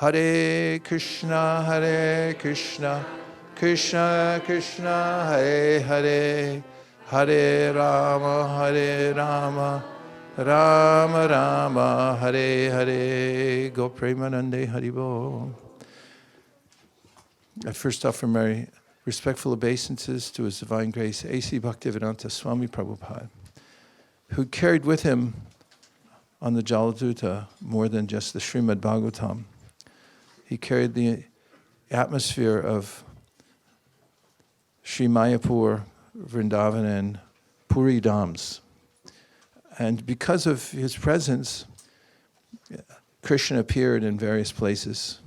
Hare Krishna, Krishna Krishna, Hare Hare, Hare Rama, Rama Rama, Hare Hare. Go Premanande Haribo. I first offer my respectful obeisances to His Divine Grace, A.C. Bhaktivedanta Swami Prabhupada, who carried with him on the Jaladuta more than just the Srimad Bhagavatam. He carried the atmosphere of Sri Mayapur, Vṛndāvana, and Puri Dhams. And because of his presence, Krishna appeared in various places,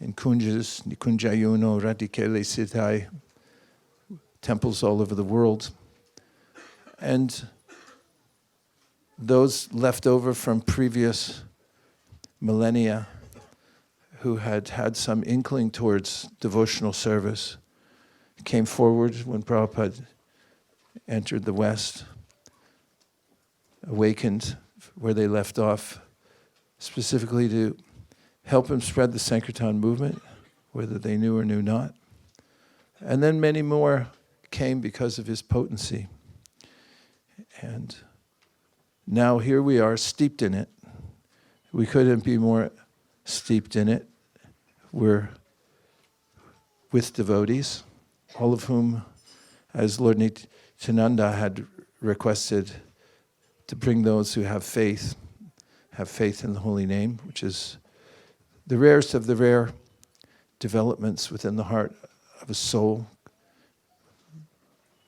in kunjas, Nikunjayuno, Radikele Siddhai, temples all over the world. And those left over from previous millennia who had had some inkling towards devotional service came forward when Prabhupada entered the West, awakened where they left off, specifically to help him spread the Sankirtan movement, whether they knew or knew not. And then many more came because of his potency. And now here we are, steeped in it. We couldn't be more steeped in it. We're with devotees, all of whom, as Lord Nityananda had requested, to bring those who have faith in the holy name, which is the rarest of the rare developments within the heart of a soul.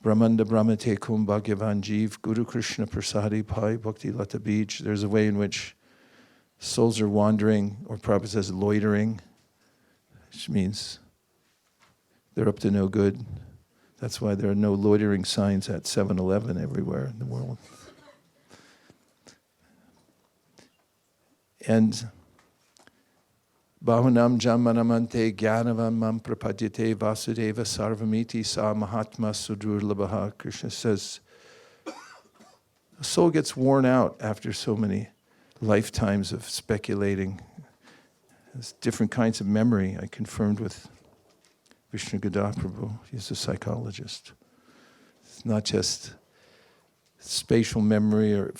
Brahmanda Brahmate Kum Bhagyavan Jeev Guru Krishna Prasadi Pai Bhakti Lata Beach. There's a way in which souls are wandering, or Prabhupada says loitering, which means they're up to no good. That's why there are no loitering signs at 7-Eleven everywhere in the world. And Bahunam Jamanamante Gyanavam Mam Prapadyate Vasudeva Sarvamiti Sa Mahatma Sudurlabha. Krishna says, the soul gets worn out after so many lifetimes of speculating. There's different kinds of memory. I confirmed with Vishnu Prabhu. He's a psychologist. It's not just spatial memory or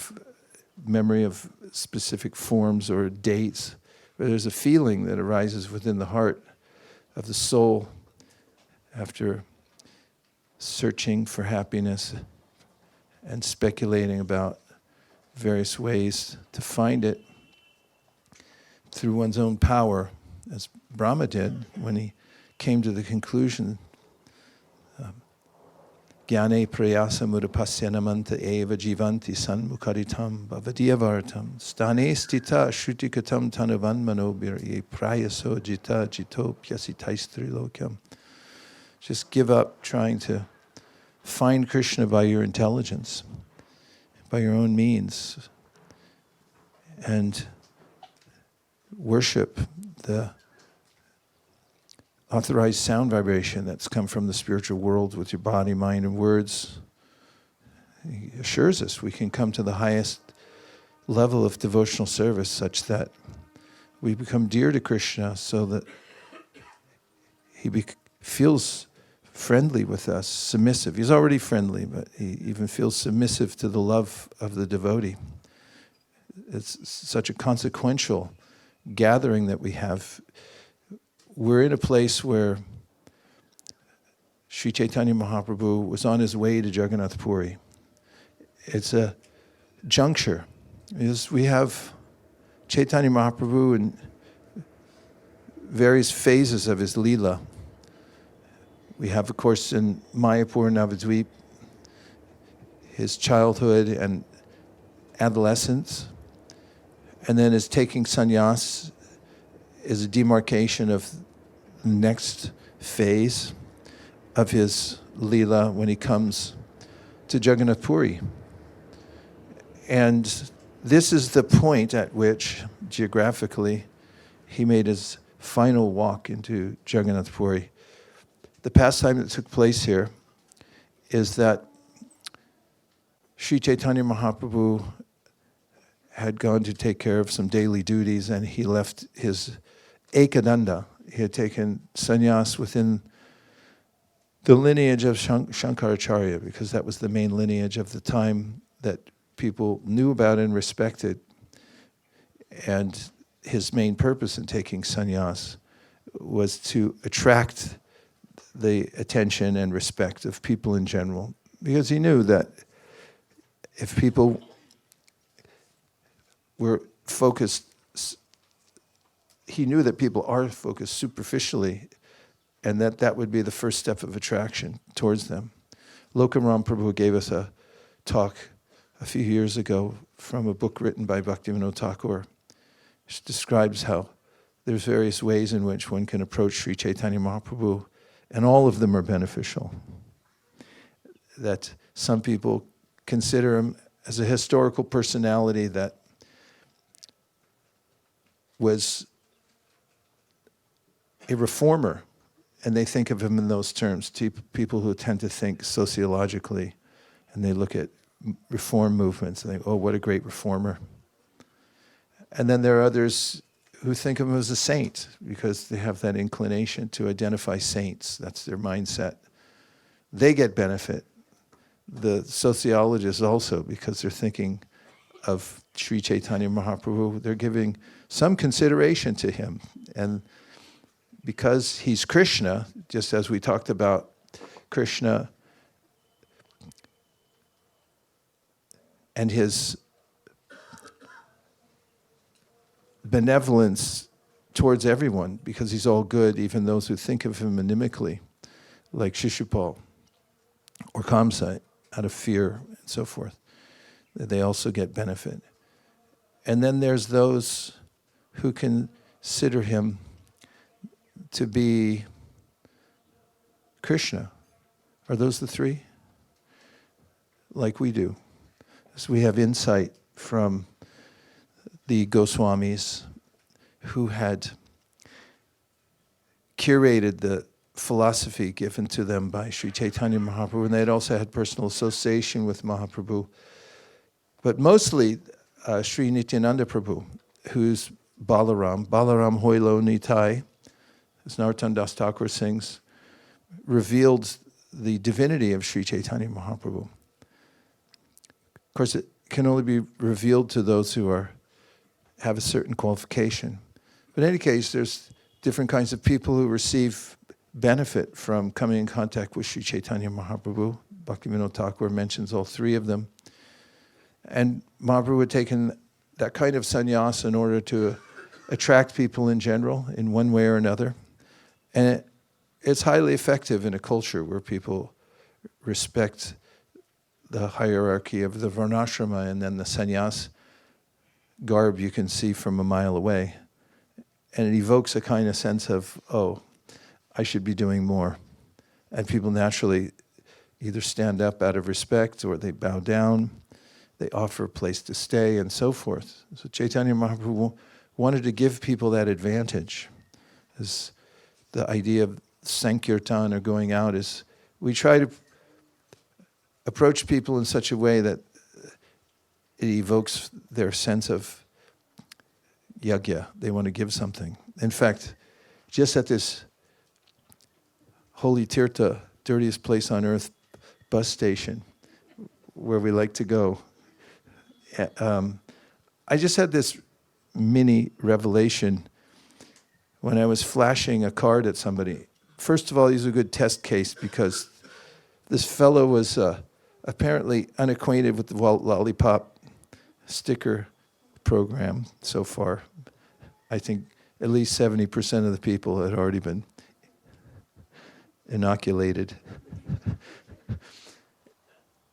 memory of specific forms or dates, but there's a feeling that arises within the heart of the soul after searching for happiness and speculating about various ways to find it through one's own power, as Brahma did when he came to the conclusion, Jnane prayasa mudapasyanamanta eva jivanti sanmukaritam bhavadiyavartam stane stita shrutikatam tanuvan manobir prayaso jita jito pyasitaistrilokyam. Just give up trying to find Krishna by your intelligence, by your own means, and worship the authorized sound vibration that's come from the spiritual world with your body, mind, and words. He assures us we can come to the highest level of devotional service such that we become dear to Krishna, so that he feels friendly with us, submissive. He's already friendly, but he even feels submissive to the love of the devotee. It's such a consequential gathering that we have. We're in a place where Sri Chaitanya Mahaprabhu was on his way to Jagannath Puri. It's a juncture. We have Chaitanya Mahaprabhu in various phases of his Leela. We have, of course, in Mayapur, Navadvip, his childhood and adolescence, and then his taking sannyas is a demarcation of the next phase of his Leela when he comes to Jagannath Puri. And this is the point at which, geographically, he made his final walk into Jagannath Puri. The pastime that took place here is that Sri Chaitanya Mahaprabhu had gone to take care of some daily duties, and he left his Ekadanda. He had taken sannyas within the lineage of Shankaracharya, because that was the main lineage of the time that people knew about and respected. And his main purpose in taking sannyas was to attract the attention and respect of people in general, because he knew that if people were focused, he knew that people are focused superficially, and that would be the first step of attraction towards them. Lokaram Prabhu gave us a talk a few years ago from a book written by Bhaktivinoda Thakur, which describes how there's various ways in which one can approach Sri Chaitanya Mahaprabhu, and all of them are beneficial. That some people consider him as a historical personality that was a reformer, and they think of him in those terms. People who tend to think sociologically, and they look at reform movements and think, oh, what a great reformer. And then there are others who think of him as a saint, because they have that inclination to identify saints. That's their mindset. They get benefit. The sociologists also, because they're thinking of Sri Chaitanya Mahaprabhu, they're giving some consideration to him. And because he's Krishna, just as we talked about Krishna and his benevolence towards everyone, because he's all good, even those who think of him inimically, like Shishupal or Kamsa, out of fear and so forth. They also get benefit. And then there's those who consider him to be Krishna. Are those the three? Like we do. So we have insight from the Goswamis, who had curated the philosophy given to them by Sri Chaitanya Mahaprabhu, and they had also had personal association with Mahaprabhu. But mostly Sri Nityananda Prabhu, who's Balaram Hoilo Nitai, as Narottam Das Thakur sings, revealed the divinity of Sri Chaitanya Mahaprabhu. Of course, it can only be revealed to those who have a certain qualification. But in any case, there's different kinds of people who receive benefit from coming in contact with Sri Chaitanya Mahaprabhu. Bhaktivinoda Thakur mentions all three of them. And Mahaprabhu had taken that kind of sannyas in order to attract people in general, in one way or another. And it's highly effective in a culture where people respect the hierarchy of the varnashrama, and then the sannyas garb you can see from a mile away. And it evokes a kind of sense of, oh, I should be doing more. And people naturally either stand up out of respect, or they bow down, they offer a place to stay, and so forth. So Chaitanya Mahaprabhu wanted to give people that advantage. As the idea of Sankirtan, or going out, is we try to approach people in such a way that it evokes their sense of yajna. They want to give something. In fact, just at this holy tirtha, dirtiest place on earth, bus station, where we like to go, I just had this mini revelation when I was flashing a card at somebody. First of all, he's a good test case, because this fellow was apparently unacquainted with the lollipop sticker program so far. I think at least 70% of the people had already been inoculated.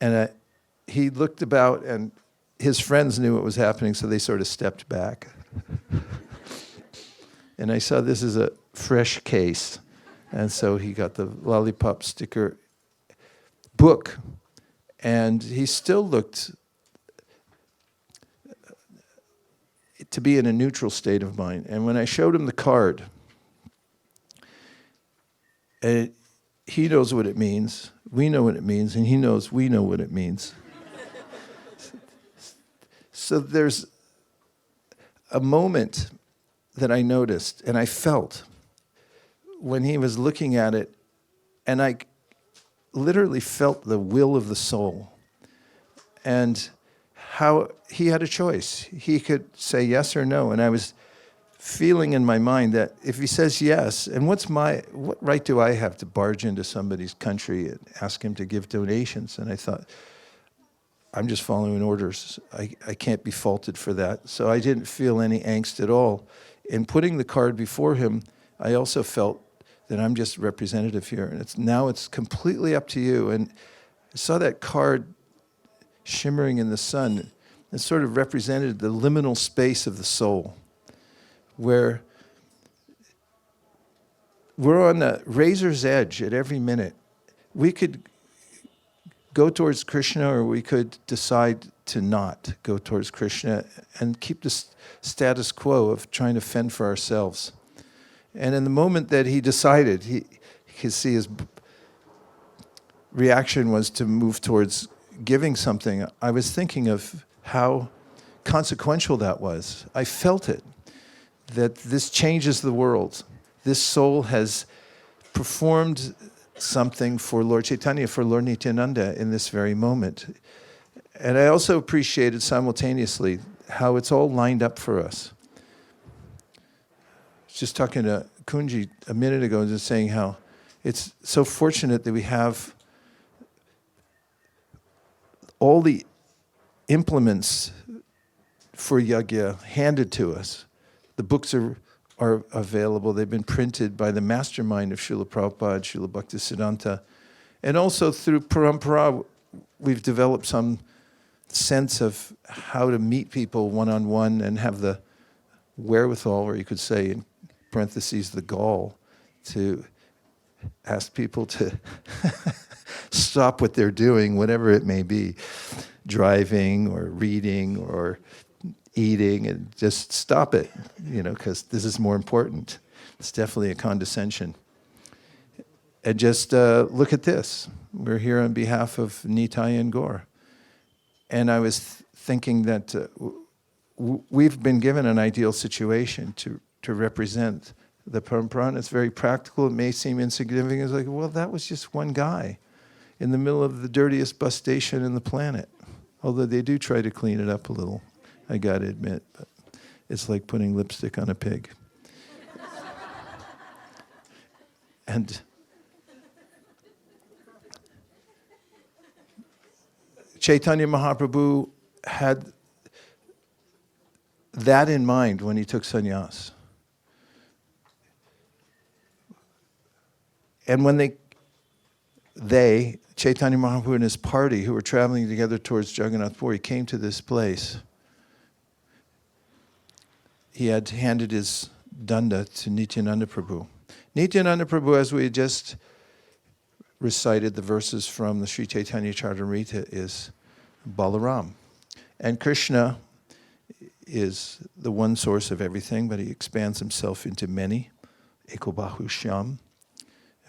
And he looked about, and his friends knew what was happening, so they sort of stepped back. And I saw this is a fresh case. And so he got the lollipop sticker book, and he still looked to be in a neutral state of mind. And when I showed him the card, and he knows what it means, we know what it means, and he knows we know what it means. So there's a moment that I noticed and I felt when he was looking at it, and I literally felt the will of the soul and how he had a choice. He could say yes or no, and I was feeling in my mind that if he says yes, and what right do I have to barge into somebody's country and ask him to give donations? And I thought, I'm just following orders. I can't be faulted for that. So I didn't feel any angst at all. In putting the card before him, I also felt that I'm just representative here, and now it's completely up to you. And I saw that card shimmering in the sun. It sort of represented the liminal space of the soul, where we're on the razor's edge at every minute. We could go towards Krishna, or we could decide to not go towards Krishna and keep the status quo of trying to fend for ourselves. And in the moment that he decided, he could see his reaction was to move towards giving something. I was thinking of how consequential that was. I felt it, that this changes the world. This soul has performed something for Lord Chaitanya, for Lord Nityananda in this very moment. And I also appreciated simultaneously how it's all lined up for us. I was just talking to Kunji a minute ago, just saying how it's so fortunate that we have all the implements for yajna handed to us. The books are available. They've been printed by the mastermind of Srila Prabhupada, Srila Bhaktisiddhanta. And also through parampara, we've developed some sense of how to meet people one-on-one and have the wherewithal, or you could say, in parentheses, the gall, to ask people to stop what they're doing, whatever it may be, driving or reading or eating, and just stop it, because this is more important. It's definitely a condescension. And just look at this. We're here on behalf of Nitai and Gaur. And I was thinking that we've been given an ideal situation to represent the parampara, and it's very practical. It may seem insignificant. It's like, well, that was just one guy in the middle of the dirtiest bus station in the planet. Although they do try to clean it up a little, I gotta admit. But it's like putting lipstick on a pig. And Chaitanya Mahaprabhu had that in mind when he took sannyas. And when Chaitanya Mahaprabhu and his party, who were traveling together towards Jagannath Puri, came to this place, he had handed his danda to Nityananda Prabhu. Nityananda Prabhu, as we had just recited the verses from the Sri Chaitanya Charitamrita, is Balaram. And Krishna is the one source of everything, but he expands himself into many. Ekobahu Shyam.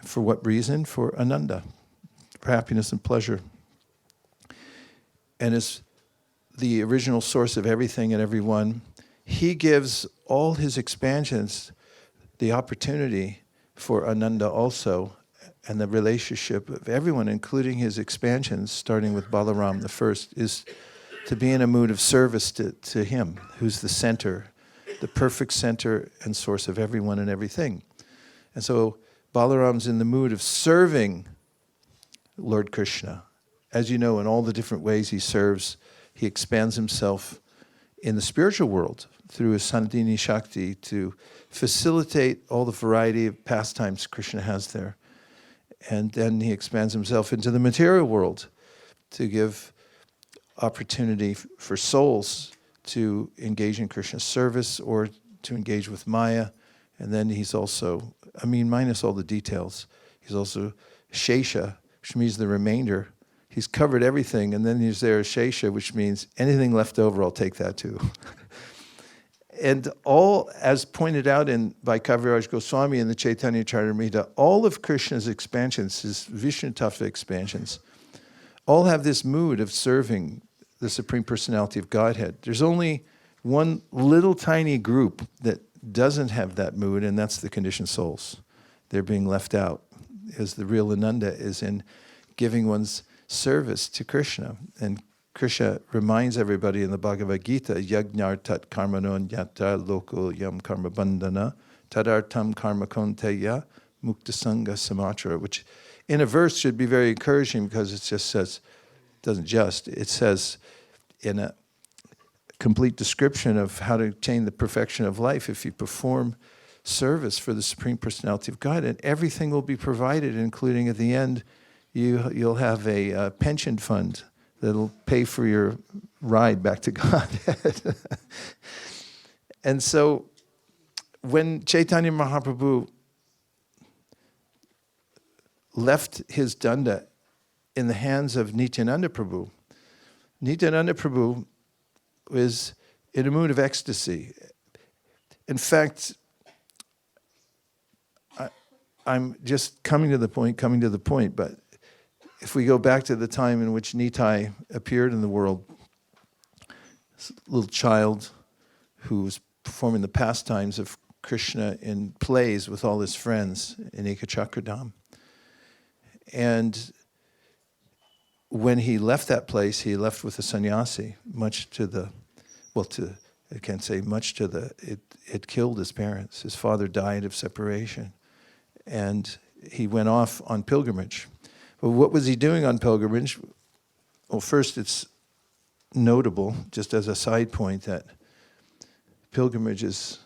For what reason? For Ananda, for happiness and pleasure. And as the original source of everything and everyone, he gives all his expansions the opportunity for Ananda also, and the relationship of everyone, including his expansions, starting with Balaram the first, is to be in a mood of service to him, who's the center, the perfect center and source of everyone and everything. And so Balaram's in the mood of serving Lord Krishna. As you know, in all the different ways he serves, he expands himself in the spiritual world through his Sandhini Shakti to facilitate all the variety of pastimes Krishna has there. And then he expands himself into the material world to give opportunity for souls to engage in Krishna's service or to engage with Maya. And then he's also, minus all the details, he's also Shesha, which means the remainder. He's covered everything, and then he's there as Shesha, which means anything left over, I'll take that too. And all, as pointed out by Kaviraj Goswami in the Chaitanya Charitamrita, all of Krishna's expansions, his Vishnu Tattva expansions, all have this mood of serving the Supreme Personality of Godhead. There's only one little tiny group that doesn't have that mood, and that's the conditioned souls. They're being left out. As the real Ananda is in giving one's service to Krishna. And Krishna reminds everybody in the Bhagavad Gita, Yajñar tat karmanon yata loko yam karma bandhana tadartam karma konteya muktasanga samatra, which in a verse should be very encouraging because it just says, it says in a complete description of how to attain the perfection of life if you perform service for the Supreme Personality of God, and everything will be provided, including at the end, you'll have a pension fund that'll pay for your ride back to Godhead. And so when Chaitanya Mahaprabhu left his danda in the hands of Nityananda Prabhu was in a mood of ecstasy. In fact, I'm just coming to the point, but if we go back to the time in which Nitai appeared in the world, this little child who was performing the pastimes of Krishna in plays with all his friends in Ekachakradham. And when he left that place, he left with a sannyasi, it killed his parents. His father died of separation. And he went off on pilgrimage. But what was he doing on pilgrimage? Well, first it's notable, just as a side point, that pilgrimage is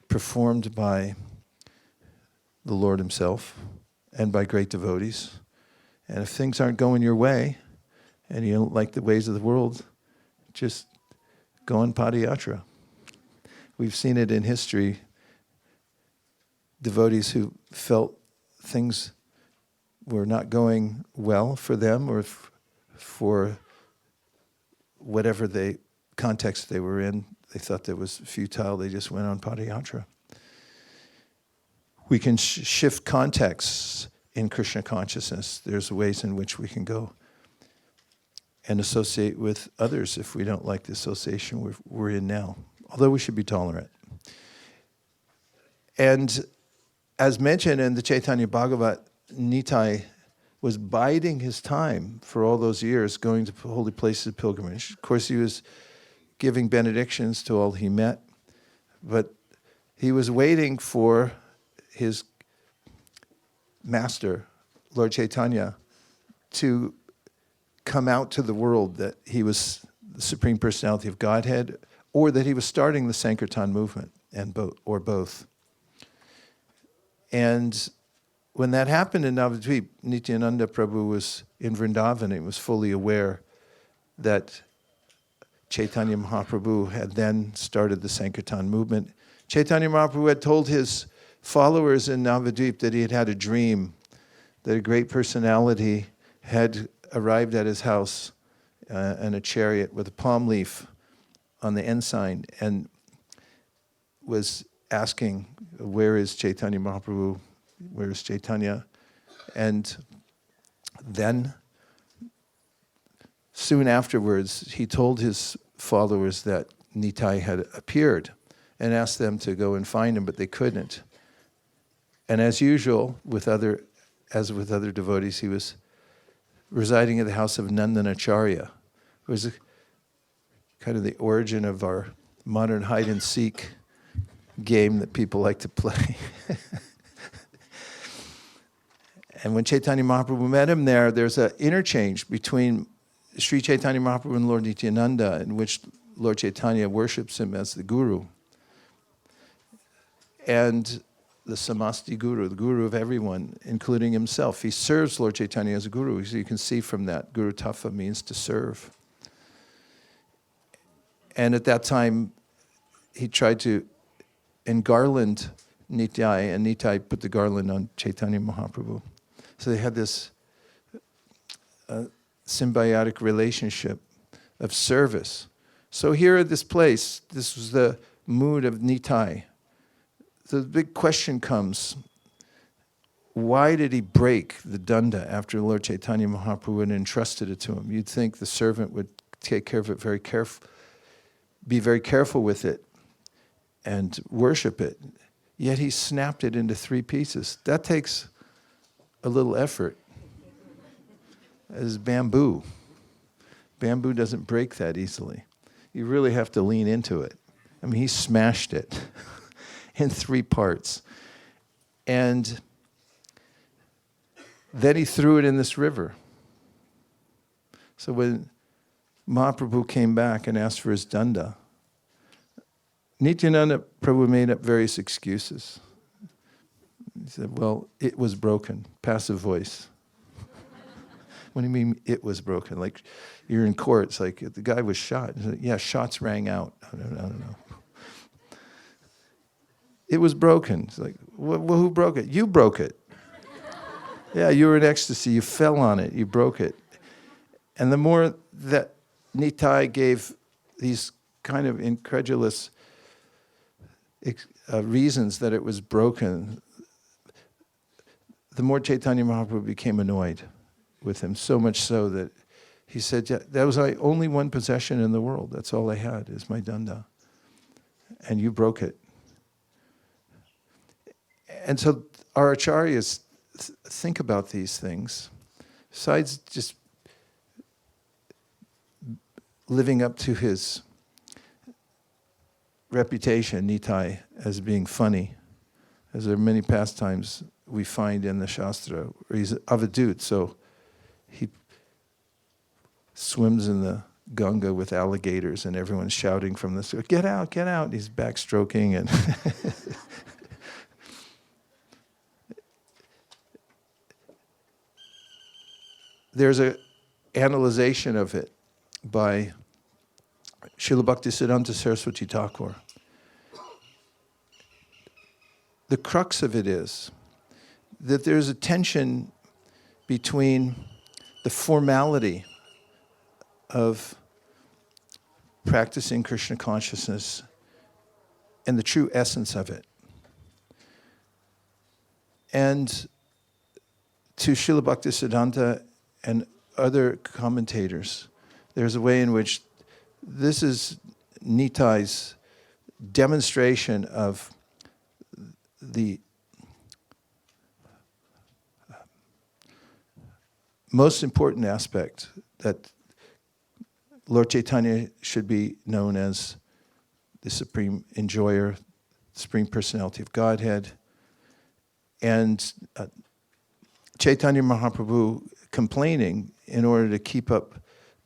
performed by the Lord himself and by great devotees. And if things aren't going your way, and you don't like the ways of the world, just go on padayatra. We've seen it in history. Devotees who felt things were not going well for them or for whatever context they were in, they thought that was futile, they just went on padayatra. We can shift contexts in Krishna consciousness. There's ways in which we can go and associate with others if we don't like the association we're in now, although we should be tolerant. And as mentioned in the Chaitanya Bhagavat, Nitai was biding his time for all those years going to holy places of pilgrimage. Of course, he was giving benedictions to all he met, but he was waiting for his master, Lord Chaitanya, to come out to the world that he was the Supreme Personality of Godhead, or that he was starting the Sankirtan movement, or both. And when that happened in Navadvip, Nityananda Prabhu was in Vṛndāvana. He was fully aware that Chaitanya Mahaprabhu had then started the Sankirtan movement. Chaitanya Mahaprabhu had told his followers in Navadvip that he had had a dream, that a great personality had arrived at his house in a chariot with a palm leaf on the ensign and was asking, where is Chaitanya Mahaprabhu? Where is Chaitanya? And then, soon afterwards, he told his followers that Nitai had appeared and asked them to go and find him, but they couldn't. And as usual, as with other devotees, he was residing at the house of Nandanacharya. It was kind of the origin of our modern hide-and-seek game that people like to play. And when Chaitanya Mahaprabhu met him there's an interchange between Sri Chaitanya Mahaprabhu and Lord Nityananda, in which Lord Chaitanya worships him as the guru. And the samasti guru, the guru of everyone, including himself. He serves Lord Chaitanya as a guru. So you can see from that, Guru Tafa means to serve. And at that time, he tried to engarland Nitai, and Nitai put the garland on Chaitanya Mahaprabhu. So they had this symbiotic relationship of service. So here at this place, this was the mood of Nitai. So the big question comes, why did he break the danda after Lord Chaitanya Mahaprabhu had entrusted it to him? You'd think the servant would take care of it be very careful with it. and worship it. Yet he snapped it into 3 pieces. That takes a little effort. As bamboo. Bamboo doesn't break that easily. You really have to lean into it. I mean, he smashed it in 3 parts. And then he threw it in this river. So when Mahaprabhu came back and asked for his danda, Nityananda Prabhu made up various excuses. He said, well, it was broken. Passive voice. What do you mean it was broken? Like you're in court, it's like the guy was shot. Said, yeah, shots rang out. I don't know. It was broken. It's like, well, who broke it? You broke it. Yeah, you were in ecstasy. You fell on it. You broke it. And the more that Nitai gave these kind of incredulous reasons that it was broken, the more Chaitanya Mahaprabhu became annoyed with him, so much so that he said, yeah, that was my only one possession in the world. That's all I had, is my danda. And you broke it. And so our acharyas think about these things. Besides just living up to his reputation, Nitai, as being funny, as there are many pastimes we find in the Shastra, where he's avadut, so he swims in the Ganga with alligators and everyone's shouting from the get out, get out. He's backstroking and there's an analyzation of it by Srila Bhaktisiddhanta Saraswati Thakur. The crux of it is that there's a tension between the formality of practicing Krishna consciousness and the true essence of it. And to Srila Bhaktisiddhanta and other commentators, there's a way in which this is Nitai's demonstration of the most important aspect, that Lord Chaitanya should be known as the Supreme Enjoyer, Supreme Personality of Godhead, and Chaitanya Mahaprabhu complaining in order to keep up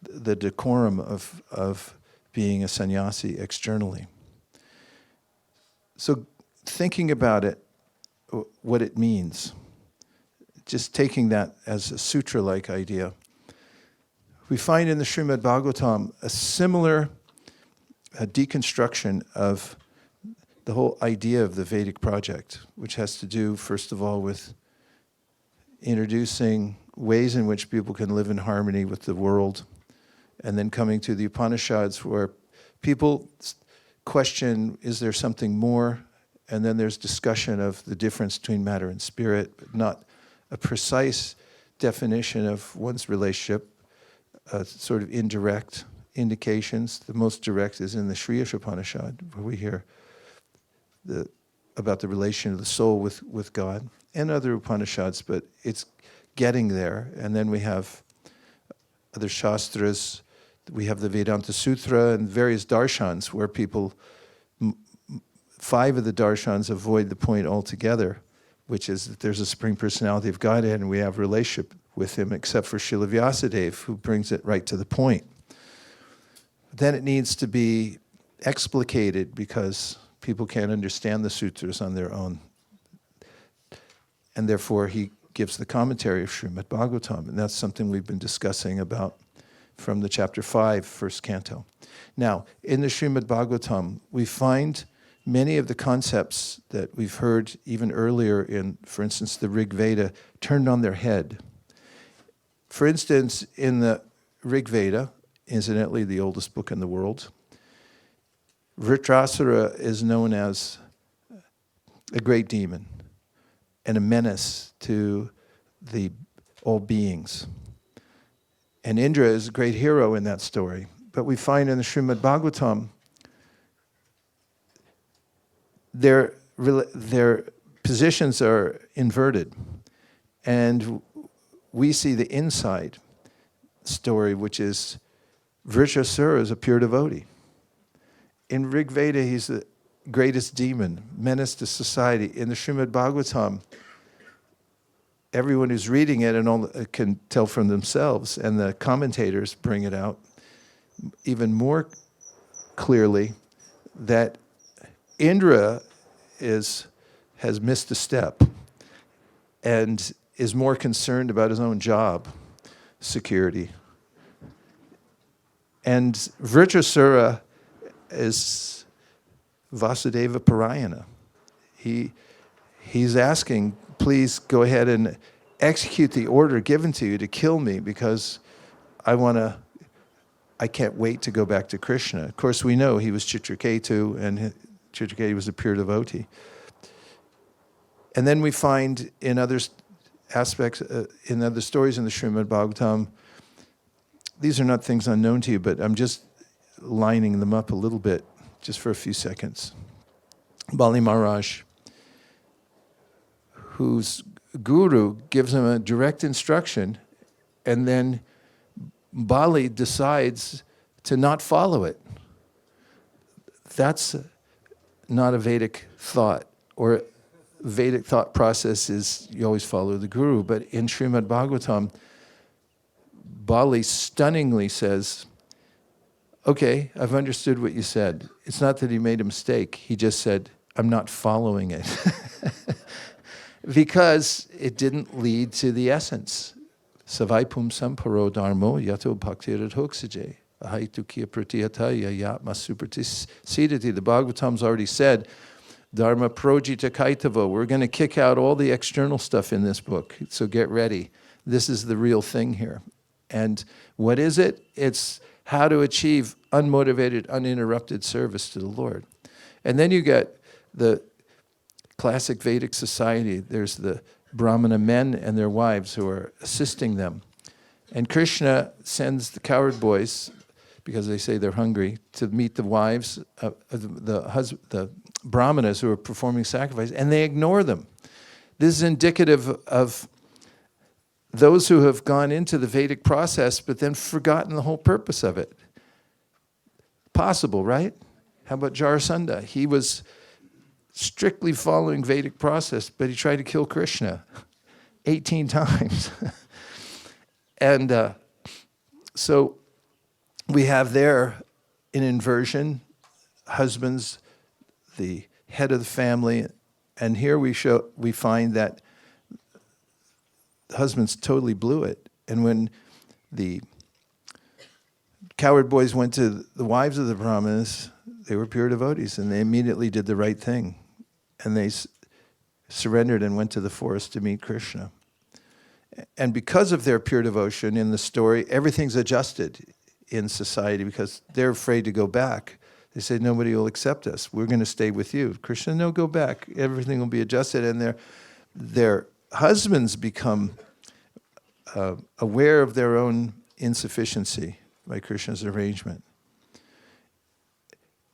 the decorum of being a sannyasi externally. So thinking about it, what it means, just taking that as a sutra-like idea, we find in the Srimad Bhagavatam a similar deconstruction of the whole idea of the Vedic project, which has to do, first of all, with introducing ways in which people can live in harmony with the world, and then coming to the Upanishads, where people question, is there something more? And then there's discussion of the difference between matter and spirit, but not a precise definition of one's relationship, sort of indirect indications. The most direct is in the Shriya Upanishad, where we hear about the relation of the soul with God, and other Upanishads, but it's getting there. And then we have other Shastras. We have the Vedanta Sutra and various darshans where people, 5 of the darshans avoid the point altogether, which is that there's a Supreme Personality of Godhead and we have a relationship with him, except for Srila Vyasadeva, who brings it right to the point. Then it needs to be explicated because people can't understand the sutras on their own. And therefore he gives the commentary of Srimad Bhagavatam, and that's something we've been discussing about from the chapter 5, first canto. Now, in the Srimad Bhagavatam, we find many of the concepts that we've heard even earlier in, for instance, the Rig Veda, turned on their head. For instance, in the Rig Veda, incidentally the oldest book in the world, Vritrasura is known as a great demon and a menace to all beings. And Indra is a great hero in that story. But we find in the Srimad Bhagavatam, their positions are inverted. And we see the inside story, which is Vṛndāvana is a pure devotee. In Rig Veda, he's the greatest demon, menace to society. In the Srimad Bhagavatam, everyone who's reading it and can tell from themselves, and the commentators bring it out even more clearly, that Indra has missed a step and is more concerned about his own job security. And Vṛndāvana is Vasudeva Parayana. He's asking, please go ahead and execute the order given to you to kill me, because I can't wait to go back to Krishna. Of course, we know he was Chitraketu, and Chitraketu was a pure devotee. And then we find in other aspects, in other stories in the Srimad Bhagavatam, these are not things unknown to you, but I'm just lining them up a little bit, just for a few seconds. Bali Maharaj, whose guru gives him a direct instruction, and then Bali decides to not follow it. That's not a Vedic thought, or Vedic thought process is you always follow the guru. But in Srimad Bhagavatam, Bali stunningly says, okay, I've understood what you said. It's not that he made a mistake. He just said, I'm not following it. Because it didn't lead to the essence. Savaipum samparo dharmo yato bhaktirat hoksije. Ahaitu kiya pratiyataya yatma supratis siddhati. The Bhagavatam's already said, Dharma projita kaitavo. We're going to kick out all the external stuff in this book. So get ready. This is the real thing here. And what is it? It's how to achieve unmotivated, uninterrupted service to the Lord. And then you get the classic Vedic society. There's the Brahmana men and their wives who are assisting them. And Kṛṣṇa sends the cowherd boys, because they say they're hungry, to meet the wives of the Brahmanas who are performing sacrifice, and they ignore them. This is indicative of those who have gone into the Vedic process but then forgotten the whole purpose of it. Possible, right? How about Jarasandha? He was strictly following Vedic process, but he tried to kill Kṛṣṇa 18 times. And so we have there an inversion, husbands, the head of the family, and here we find that husbands totally blew it. And when the cowherd boys went to the wives of the Brahmanas, they were pure devotees, and they immediately did the right thing. And they surrendered and went to the forest to meet Kṛṣṇa. And because of their pure devotion in the story, everything's adjusted in society because they're afraid to go back. They say, nobody will accept us. We're going to stay with you. Kṛṣṇa, no, go back. Everything will be adjusted. And their husbands become aware of their own insufficiency by Kṛṣṇa's arrangement.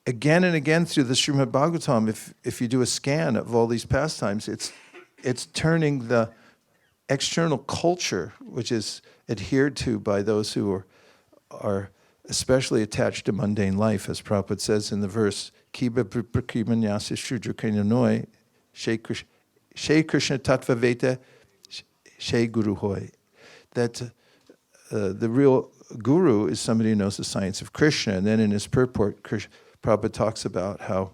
Again and again through the Srimad Bhagavatam, if you do a scan of all these pastimes, it's turning the external culture, which is adhered to by those who are especially attached to mundane life, as Prabhupada says in the verse, Kiba prakrimanyasya shudra kainanoi, Shri Kṛṣṇa tattva veta, Shri Guru hoy. That the real guru is somebody who knows the science of Kṛṣṇa. And then in his purport, Prabhupada talks about how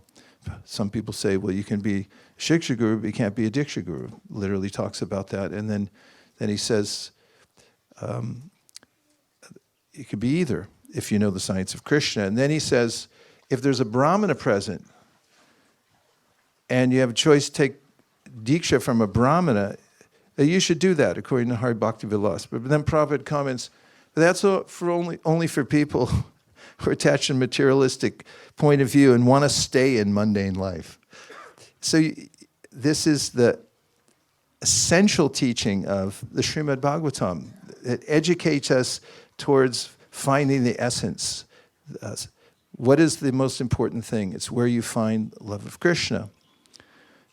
some people say, well, you can be Shiksha Guru, but you can't be a Diksha Guru. Literally talks about that. And then he says, it could be either, if you know the science of Kṛṣṇa. And then he says, if there's a Brahmana present, and you have a choice to take Diksha from a Brahmana, you should do that, according to Hari Bhakti Vilas. But then Prabhupada comments, that's for only for people who are attached to a materialistic point of view and want to stay in mundane life. So this is the essential teaching of the Srimad Bhagavatam. It educates us towards finding the essence. What is the most important thing? It's where you find love of Kṛṣṇa.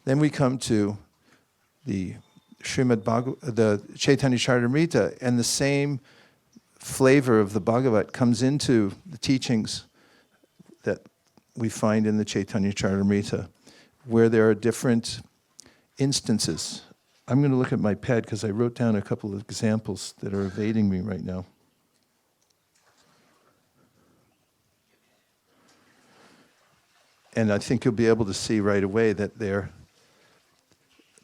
Then we come to the the Chaitanya Charitamrita, and the same flavor of the Bhagavat comes into the teachings that we find in the Chaitanya Charitamrita, where there are different instances. I'm going to look at my pad because I wrote down a couple of examples that are evading me right now. And I think you'll be able to see right away that they're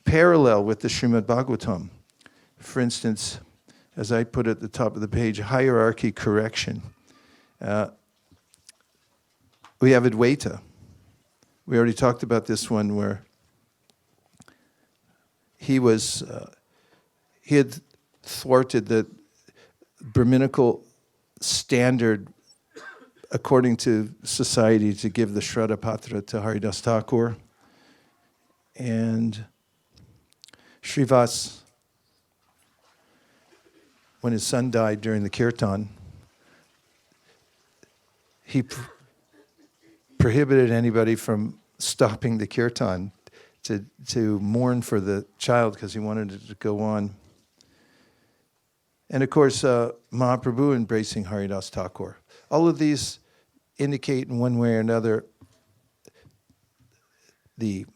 parallel with the Srimad Bhagavatam. For instance, as I put at the top of the page, hierarchy correction. We have Advaita. We already talked about this one where he had thwarted the Brahminical standard according to society to give the Shraddha Patra to Haridas Thakur. And Srivas, when his son died during the kirtan, he prohibited anybody from stopping the kirtan to mourn for the child because he wanted it to go on. And of course, Mahaprabhu embracing Haridas Thakur. All of these indicate in one way or another the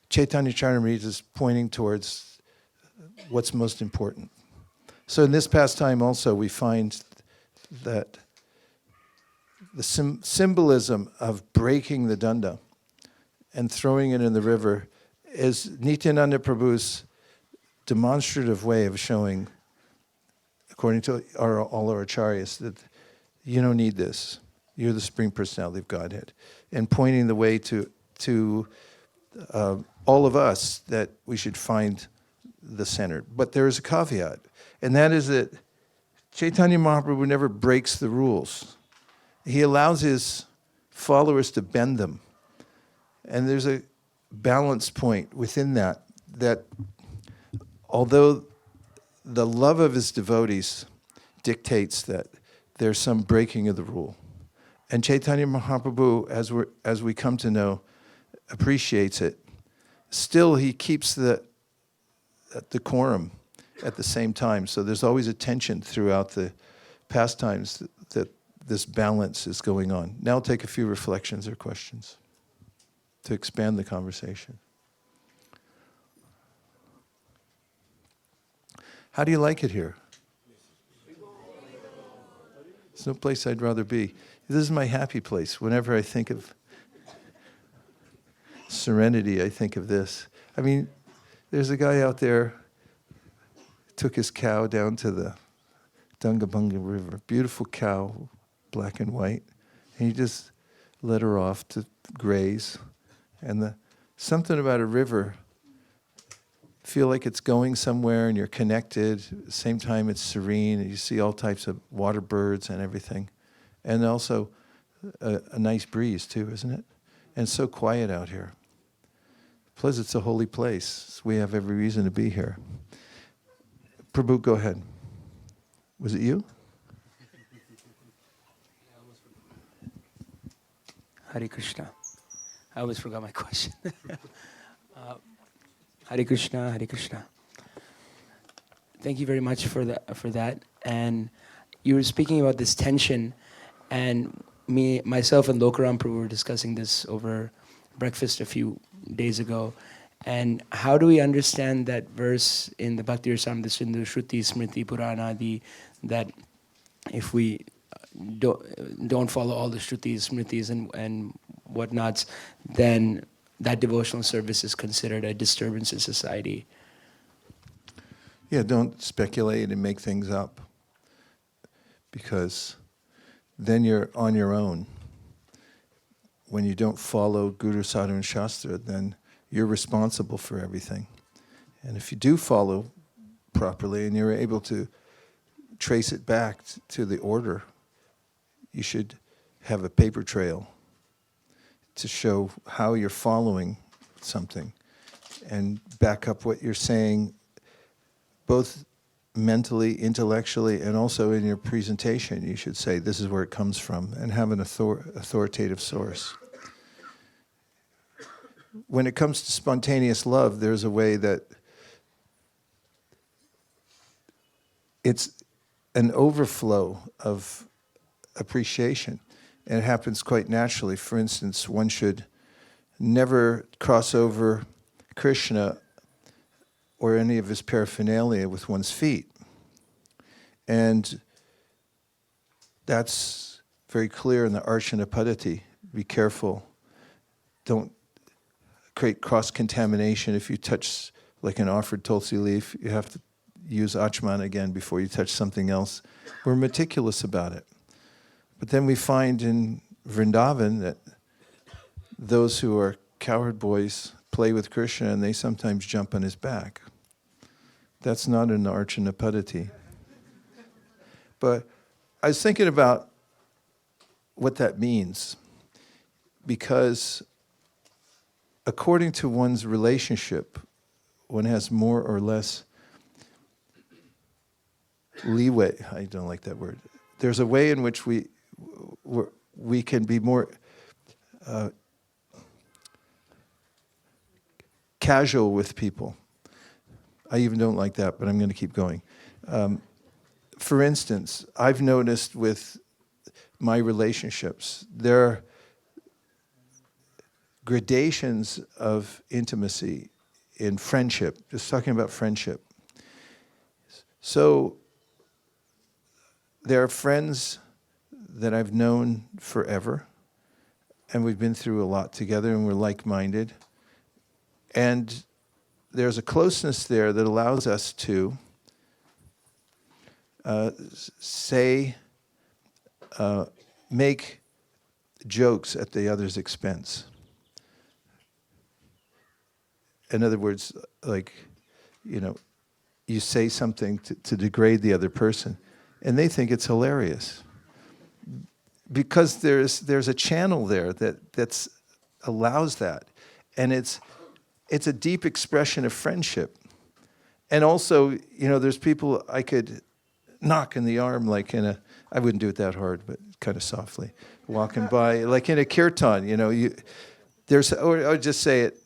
Chaitanya Charitamrita is pointing towards what's most important. So in this pastime also we find that the symbolism of breaking the danda and throwing it in the river is Nityananda Prabhu's demonstrative way of showing, according to all our acharyas, that you don't need this. You're the Supreme Personality of Godhead. And pointing the way to all of us that we should find the center. But there is a caveat, and that is that Chaitanya Mahaprabhu never breaks the rules. He allows his followers to bend them. And there's a balance point within that although the love of his devotees dictates that there's some breaking of the rule. And Chaitanya Mahaprabhu, as we come to know, appreciates it. Still, he keeps the decorum at the same time. So there's always a tension throughout the pastimes that this balance is going on. Now I'll take a few reflections or questions to expand the conversation. How do you like it here? There's no place I'd rather be. This is my happy place. Whenever I think of serenity, I think of this. I mean, there's a guy out there took his cow down to the Dandabhanga River. Beautiful cow, black and white. And he just let her off to graze. And something about a river, feel like it's going somewhere and you're connected. At the same time, it's serene. And you see all types of water birds and everything. And also a nice breeze too, isn't it? And it's so quiet out here. Plus, it's a holy place. We have every reason to be here. Prabhu, go ahead. Was it you? Hare Kṛṣṇa. I always forgot my question. Hare Kṛṣṇa, Hare Kṛṣṇa. Thank you very much for that. And you were speaking about this tension, and myself and Lokaram Prabhu were discussing this over breakfast a few days ago. And how do we understand that verse in the Bhakti Rasamrita Sindhu, Shruti, Smriti, Purana, that if we don't follow all the Shrutis, Smritis, and whatnots, then that devotional service is considered a disturbance in society? Yeah, don't speculate and make things up, because then you're on your own. When you don't follow Guru, Sadhu, and Shastra, then you're responsible for everything. And if you do follow properly and you're able to trace it back to the order, you should have a paper trail to show how you're following something and back up what you're saying, both mentally, intellectually, and also in your presentation. You should say, this is where it comes from, and have an authoritative source. when it comes to spontaneous love, there's a way that it's an overflow of appreciation. And it happens quite naturally. For instance, one should never cross over Krishna or any of his paraphernalia with one's feet. And that's very clear in the arcana-paddhati. Be careful. Don't create cross-contamination. If you touch like an offered tulsi leaf, you have to use achman again before you touch something else. We're meticulous about it. But then we find in Vṛndāvana that those who are cowherd boys play with Krishna and they sometimes jump on his back. That's not an arcana-paddhati. But I was thinking about what that means, because according to one's relationship, one has more or less leeway. I don't like that word. There's a way in which we can be more casual with people. I even don't like that, but I'm going to keep going. For instance, I've noticed with my relationships, there are gradations of intimacy in friendship, just talking about friendship. So there are friends that I've known forever, and we've been through a lot together, and we're like-minded. And there's a closeness there that allows us to make jokes at the other's expense. In other words, like, you say something to degrade the other person, and they think it's hilarious. Because there's a channel there that allows that. And it's a deep expression of friendship. And also, there's people I could knock in the arm, like I wouldn't do it that hard, but kind of softly, walking by, like in a kīrtana, or I would just say it,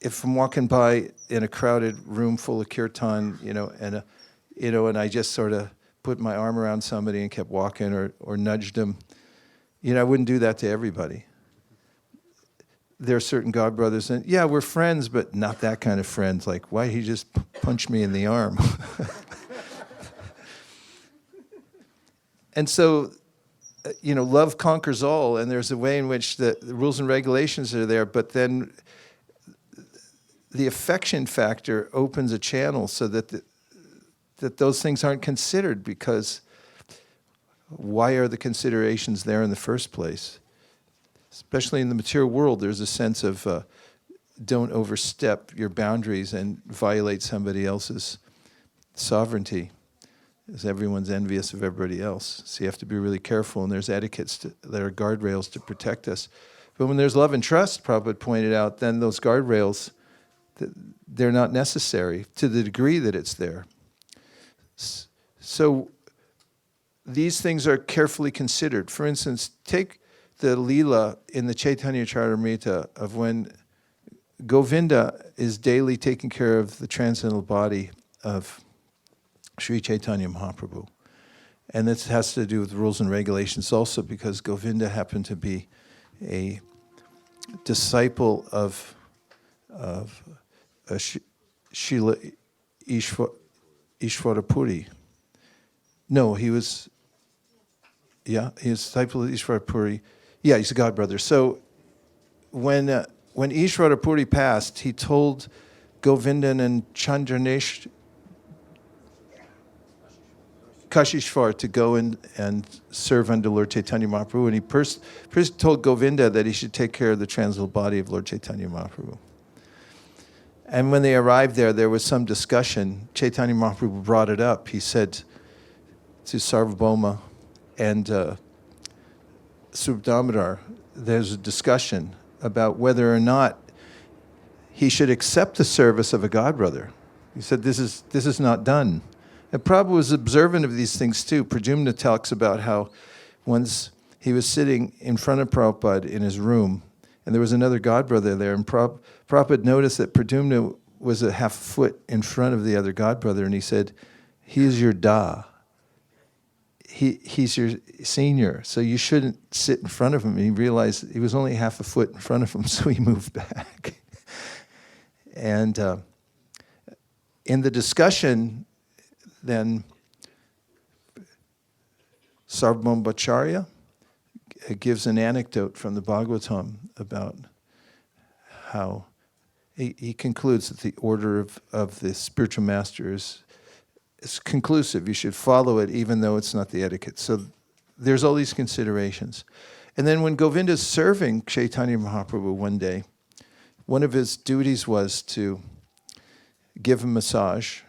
if I'm walking by in a crowded room full of kīrtana, and I just sort of put my arm around somebody and kept walking or nudged them, I wouldn't do that to everybody. There are certain Godbrothers, and yeah, we're friends, but not that kind of friends. Like, why did he just punch me in the arm? And so, love conquers all, and there's a way in which the rules and regulations are there, but then the affection factor opens a channel so that that those things aren't considered, because why are the considerations there in the first place? Especially in the material world, there's a sense of don't overstep your boundaries and violate somebody else's sovereignty, as everyone's envious of everybody else. So you have to be really careful, and there's etiquettes that are guardrails to protect us. But when there's love and trust, Prabhupada pointed out, then those guardrails, they're not necessary to the degree that it's there. So these things are carefully considered. For instance, take the Leela in the Chaitanya Charitamrita of when Govinda is daily taking care of the transcendental body of Sri Chaitanya Mahaprabhu. And this has to do with rules and regulations also, because Govinda happened to be a disciple of Srila Ishwarapuri. No, he was a disciple of Ishwarapuri. Yeah, he's a godbrother. So when Ishwarapuri passed, he told Govindan and Chandranesh Kashishvar to go and serve under Lord Chaitanya Mahaprabhu. And he first told Govinda that he should take care of the transcendental body of Lord Chaitanya Mahaprabhu. And when they arrived there was some discussion. Chaitanya Mahaprabhu brought it up. He said to Sarvabhauma and Subdamodar, there's a discussion about whether or not he should accept the service of a godbrother. He said, this is not done. And Prabhupada was observant of these things too. Pradyumna talks about how once he was sitting in front of Prabhupada in his room, And there was another godbrother there, and Prabhupada noticed that Pradyumna was a half foot in front of the other godbrother, and he said, he is your da. He's your senior, so you shouldn't sit in front of him. And he realized he was only half a foot in front of him, so he moved back. And in the discussion, then Sarvabhaumacharya gives an anecdote from the Bhagavatam about how he concludes that the order of the spiritual master is conclusive. You should follow it even though it's not the etiquette. So there's all these considerations. And then when Govinda's serving Chaitanya Mahaprabhu one day, one of his duties was to give him massage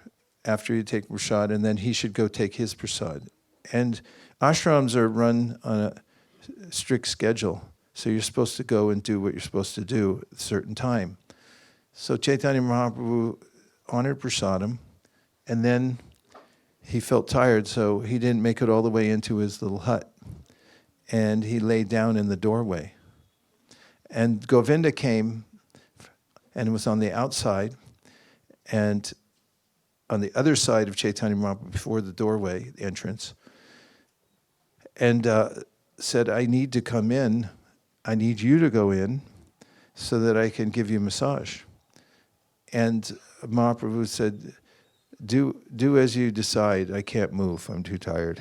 after he'd take prasad, and then he should go take his prasad. And ashrams are run on a strict schedule, so you're supposed to go and do what you're supposed to do at a certain time. So Chaitanya Mahaprabhu honored prasadam, and then he felt tired, so he didn't make it all the way into his little hut. And he lay down in the doorway. And Govinda came and was on the outside, and on the other side of Chaitanya Mahaprabhu, before the doorway entrance, and said, I need to come in, I need you to go in so that I can give you a massage. And Mahaprabhu said, do as you decide, I can't move, I'm too tired.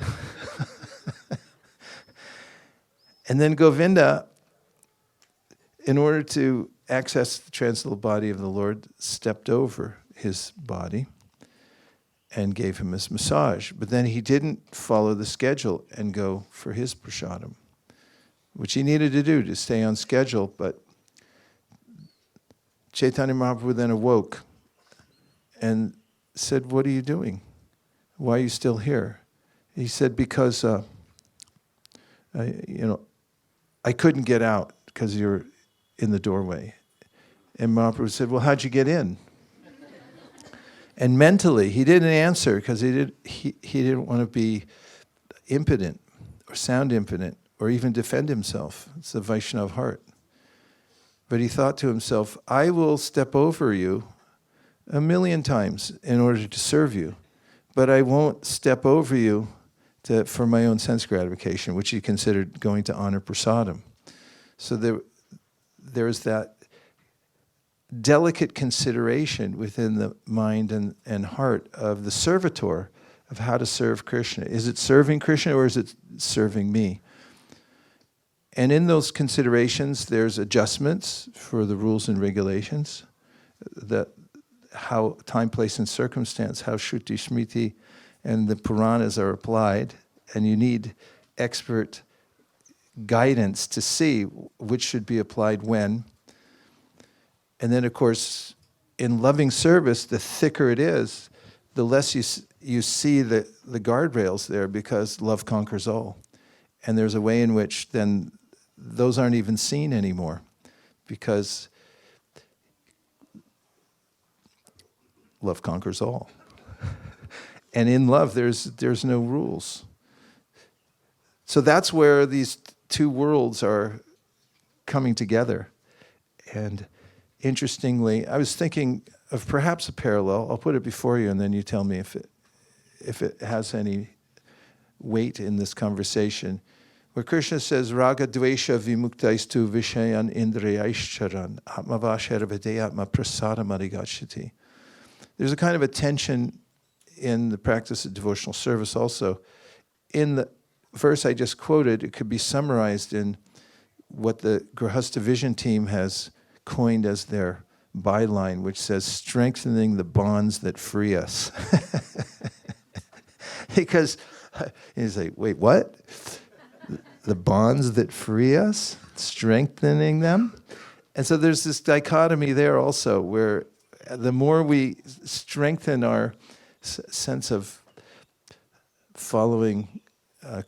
And then Govinda, in order to access the transcendental body of the Lord, stepped over his body and gave him his massage. But then he didn't follow the schedule and go for his prasadam, which he needed to do to stay on schedule. But Chaitanya Mahaprabhu then awoke and said, what are you doing? Why are you still here? He said, because I couldn't get out because you're in the doorway. And Mahaprabhu said, well, how'd you get in? And mentally, he didn't answer because he didn't want to be impotent or sound impotent or even defend himself. It's the Vaishnava heart. But he thought to himself, I will step over you 1,000,000 times in order to serve you, but I won't step over you for my own sense gratification, which he considered going to honor prasadam. So there's that delicate consideration within the mind and heart of the servitor of how to serve Krishna. Is it serving Krishna or is it serving me? And in those considerations, there's adjustments for the rules and regulations, that how time, place, and circumstance, how Shruti, Smriti, and the Puranas are applied, and you need expert guidance to see which should be applied when. And then, of course, in loving service, the thicker it is, the less you see the guardrails there, because love conquers all. And there's a way in which then those aren't even seen anymore, because love conquers all. And in love, there's no rules. So that's where these two worlds are coming together. And interestingly, I was thinking of perhaps a parallel. I'll put it before you, and then you tell me if it has any weight in this conversation. Where Krishna says, Raga dvesha vimuktaistu vishayan indriyaishcharan atmavashara videyatma prasadam adhigacchati. There's a kind of a tension in the practice of devotional service also. In the verse I just quoted, it could be summarized in what the Grihastha Vision team has coined as their byline, which says, strengthening the bonds that free us. Because he's like, wait, what? The bonds that free us? Strengthening them? And so there's this dichotomy there also, where the more we strengthen our sense of following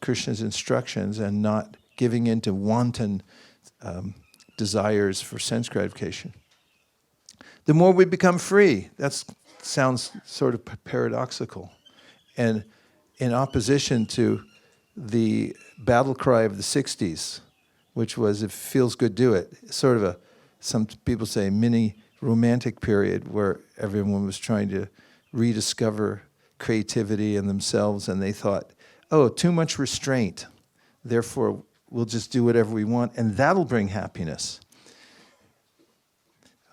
Krishna's instructions and not giving in to wanton desires for sense gratification, the more we become free. That sounds sort of paradoxical. And in opposition to the battle cry of the 60s, which was, if it feels good, do it. Sort of some people say, mini romantic period where everyone was trying to rediscover creativity in themselves, and they thought, oh, too much restraint, therefore we'll just do whatever we want, and that'll bring happiness.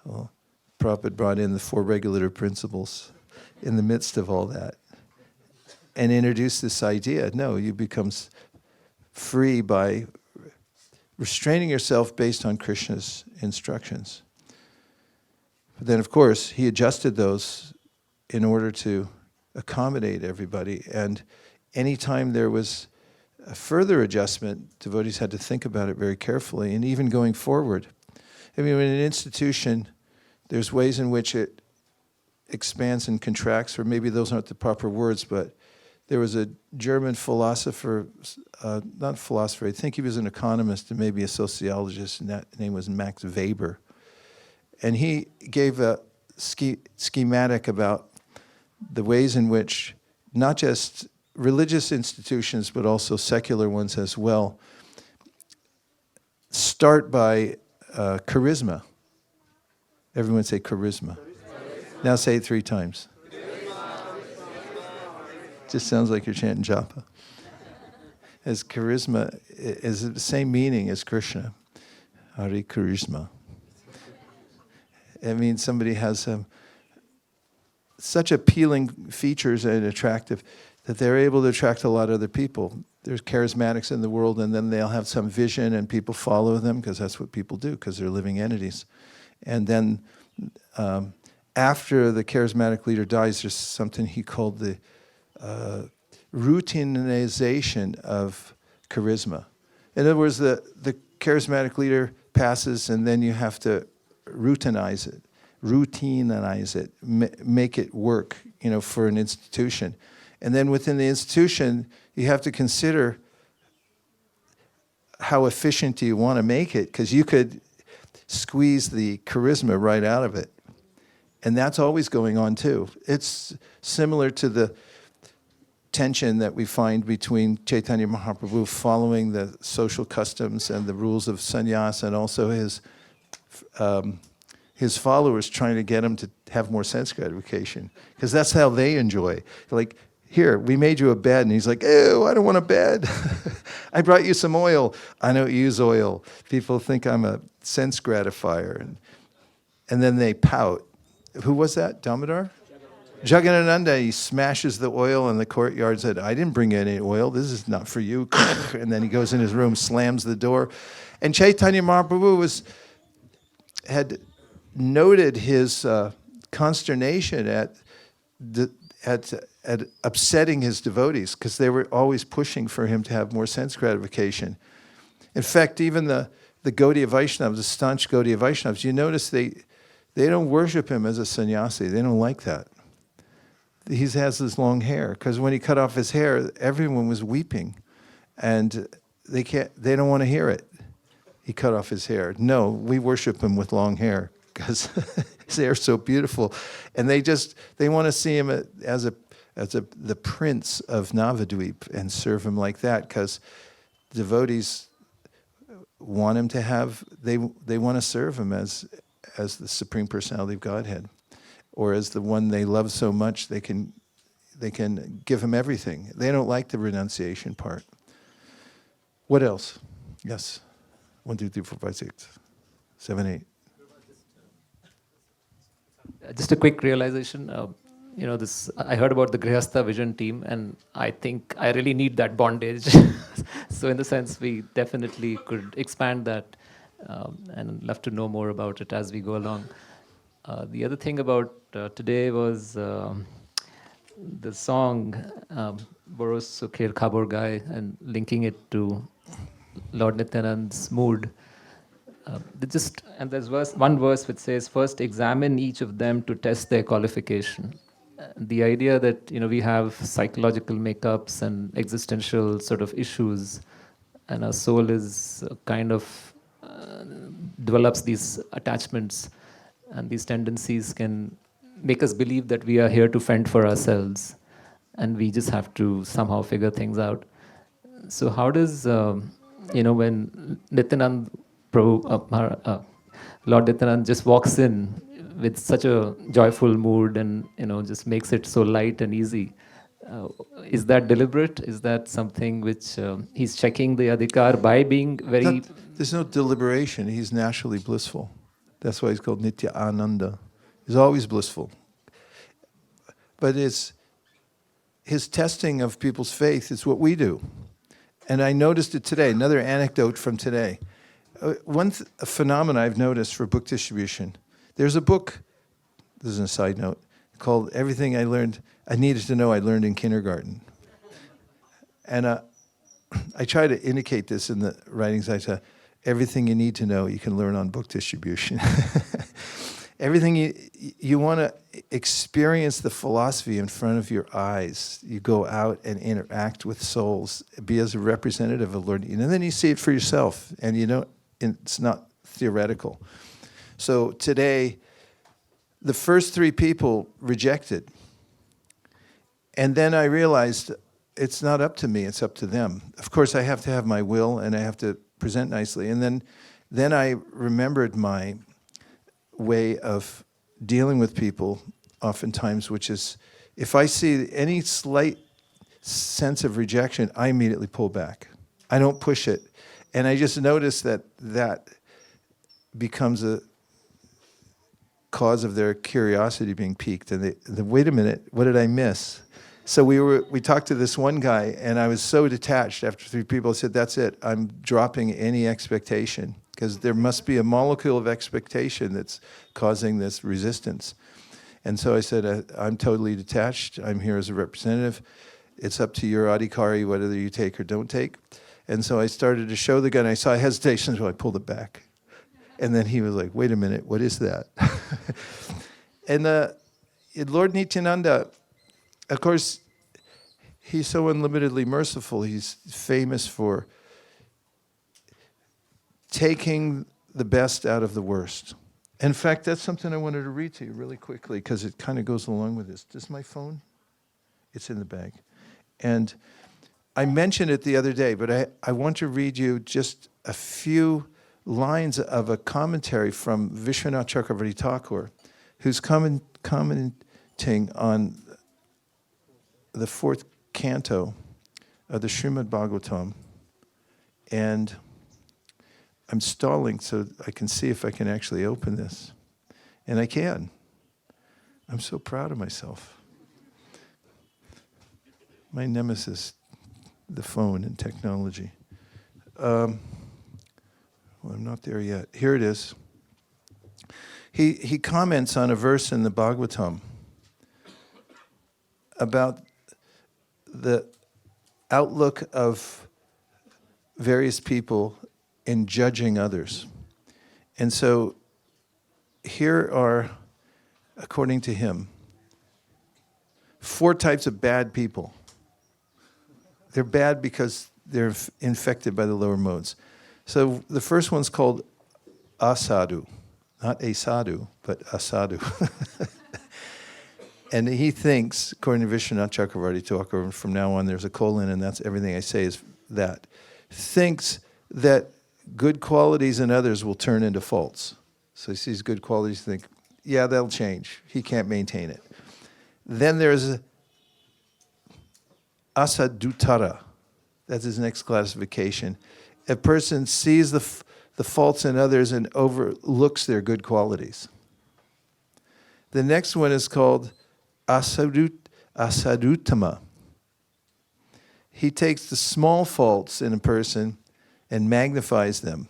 Well, Prabhupada brought in the 4 regulative principles in the midst of all that and introduced this idea. No, you become free by restraining yourself based on Krishna's instructions. But then, of course, he adjusted those in order to accommodate everybody. And anytime there was a further adjustment, devotees had to think about it very carefully. And even going forward, I mean, in an institution, there's ways in which it expands and contracts, or maybe those aren't the proper words, but there was a German philosopher, not philosopher, I think he was an economist and maybe a sociologist, and that name was Max Weber. And he gave a schematic about the ways in which not just religious institutions, but also secular ones as well, start by charisma. Everyone say charisma. Now say it 3 times. Just sounds like you're chanting japa. As charisma is the same meaning as Krishna. Hare Charisma. It means somebody has such appealing features and attractive that they're able to attract a lot of other people. There's charismatics in the world, and then they'll have some vision and people follow them because that's what people do, because they're living entities. And then after the charismatic leader dies, there's something he called the routinization of charisma. In other words, the charismatic leader passes, and then you have to routinize it, make it work, for an institution. And then within the institution, you have to consider how efficient do you want to make it, because you could squeeze the charisma right out of it. And that's always going on too. It's similar to the tension that we find between Chaitanya Mahaprabhu following the social customs and the rules of sannyas, and also his followers trying to get him to have more sense gratification, because that's how they enjoy. Like, here, we made you a bed, and he's like, ew, I don't want a bed. I brought you some oil. I don't use oil. People think I'm a sense gratifier. And then they pout. Who was that? Damodar? Jagannananda, he smashes the oil in the courtyard and said, I didn't bring any oil. This is not for you. And then he goes in his room, slams the door. And Chaitanya Mahaprabhu had noted his consternation at upsetting his devotees, because they were always pushing for him to have more sense gratification. In fact, even the Gaudiya Vaishnavas, the staunch Gaudiya Vaishnavas, you notice they don't worship him as a sannyasi. They don't like that. He has this long hair, because when he cut off his hair, everyone was weeping, and they don't want to hear it. He cut off his hair. No, we worship him with long hair, because his hair's so beautiful, and they want to see him as the prince of Navadvip and serve him like that, because devotees want him to have. They want to serve him as the Supreme Personality of Godhead, or as the one they love so much they can give him everything. They don't like the renunciation part. What else? Yes. 1, 2, 3, 4, 5, 6, 7, 8. Just a quick realization. I heard about the Grihastha Vision team, and I think I really need that bondage. So in the sense, we definitely could expand that, and love to know more about it as we go along. The other thing about today was the song Boros Sukhir Khabor Gai, and linking it to Lord Nityananda's mood. And there's one verse which says, first examine each of them to test their qualification. The idea that we have psychological makeups and existential sort of issues, and our soul is kind of develops these attachments, and these tendencies can make us believe that we are here to fend for ourselves, and we just have to somehow figure things out. So how does when Nityanand Lord Nityanand just walks in with such a joyful mood and just makes it so light and easy. Is that deliberate? Is that something which he's checking the adhikar by being very... There's no deliberation. He's naturally blissful. That's why he's called Nitya Ananda. He's always blissful. But it's his testing of people's faith is what we do. And I noticed it today, another anecdote from today. One phenomenon I've noticed for book distribution, there's a book, this is a side note, called Everything I Needed to Know I Learned in Kindergarten. And I try to indicate this in the writings. I say, everything you need to know you can learn on book distribution. Everything you want to experience the philosophy in front of your eyes. You go out and interact with souls, be as a representative of Lord, and then you see it for yourself, and it's not theoretical. So today, the first 3 people rejected, and then I realized it's not up to me; it's up to them. Of course, I have to have my will, and I have to present nicely, and then I remembered my way of dealing with people oftentimes, which is if I see any slight sense of rejection, I immediately pull back. I don't push it. And I just noticed that becomes a cause of their curiosity being piqued. And they wait a minute, what did I miss? So we talked to this one guy, and I was so detached after 3 people. I said, that's it. I'm dropping any expectation, because there must be a molecule of expectation that's causing this resistance. And so I said, I'm totally detached. I'm here as a representative. It's up to your adhikari whether you take or don't take. And so I started to show the guy, and I saw hesitation, so I pulled it back. And then he was like, wait a minute, what is that? And Lord Nityananda, of course, he's so unlimitedly merciful. He's famous for taking the best out of the worst. In fact, that's something I wanted to read to you really quickly, because it kind of goes along with this. Does my phone? It's in the bag. And I mentioned it the other day, but I want to read you just a few lines of a commentary from Vishwanath Chakravarti Thakur, who's commenting on the 4th canto of the Srimad Bhagavatam. And I'm stalling so I can see if I can actually open this. And I can. I'm so proud of myself. My nemesis, the phone and technology. Well, I'm not there yet. Here it is. He comments on a verse in the Bhagavatam about the outlook of various people in judging others. And so here are, according to him, 4 types of bad people. They're bad because they're infected by the lower modes. So the first one's called asadu. Not a sadhu, but asadu. And he thinks, according to Vishwanath Chakravarti Thakur, from now on there's a colon, and that's everything I say is that, thinks that good qualities in others will turn into faults. So he sees good qualities, think, yeah, that'll change. He can't maintain it. Then there's asadutara. That's his next classification. A person sees the faults in others and overlooks their good qualities. The next one is called asadutama. He takes the small faults in a person and magnifies them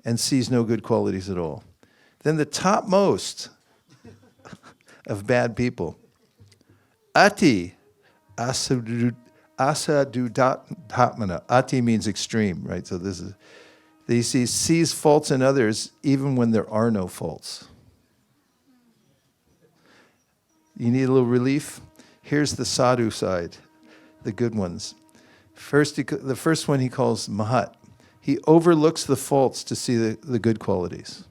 and sees no good qualities at all. Then the topmost of bad people, ati asaduthatmana. Ati means extreme, right? So this is, he sees faults in others even when there are no faults. You need a little relief? Here's the sadhu side, the good ones. The first one he calls mahat. He overlooks the faults to see the good qualities.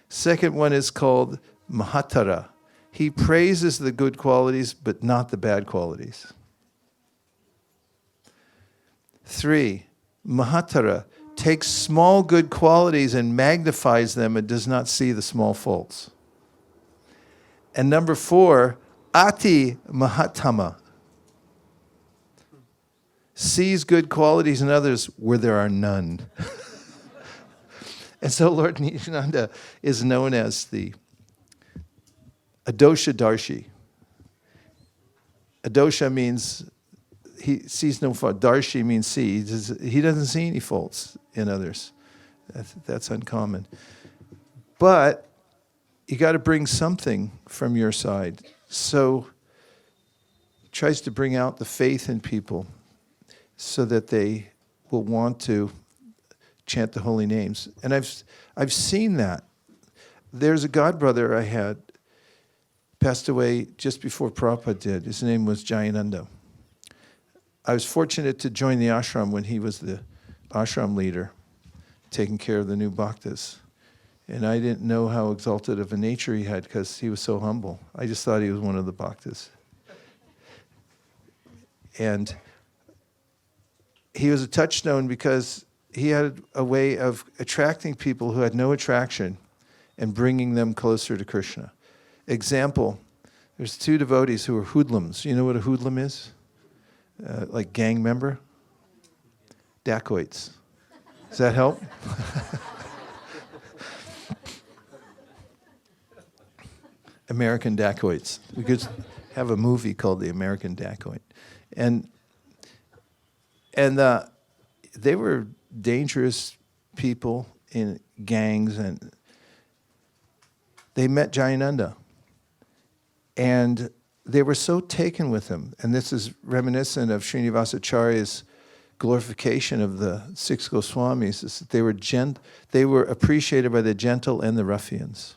Second one is called mahatara. He praises the good qualities, but not the bad qualities. 3, mahatara takes small good qualities and magnifies them and does not see the small faults. And number 4, ati mahatama, sees good qualities in others where there are none. And so Lord Nityananda is known as the Adosha Darshi. Adosha means he sees no fault. Darshi means see. He doesn't see any faults in others. That's uncommon. But you got to bring something from your side. So he tries to bring out the faith in people so that they will want to chant the holy names. And I've seen that. There's a godbrother I had, passed away just before Prabhupada did. His name was Jayananda. I was fortunate to join the ashram when he was the ashram leader, taking care of the new bhaktas. And I didn't know how exalted of a nature he had because he was so humble. I just thought he was one of the bhaktas. And he was a touchstone because he had a way of attracting people who had no attraction and bringing them closer to Krishna. Example, there's 2 devotees who are hoodlums. You know what a hoodlum is? Like gang member? Dacoits. Does that help? American dacoits. We could have a movie called The American Dacoit. And they were dangerous people in gangs, and they met Jayananda. And they were so taken with him, and this is reminiscent of Srinivasacharya's glorification of the 6 Goswamis, is that they were appreciated by the gentle and the ruffians.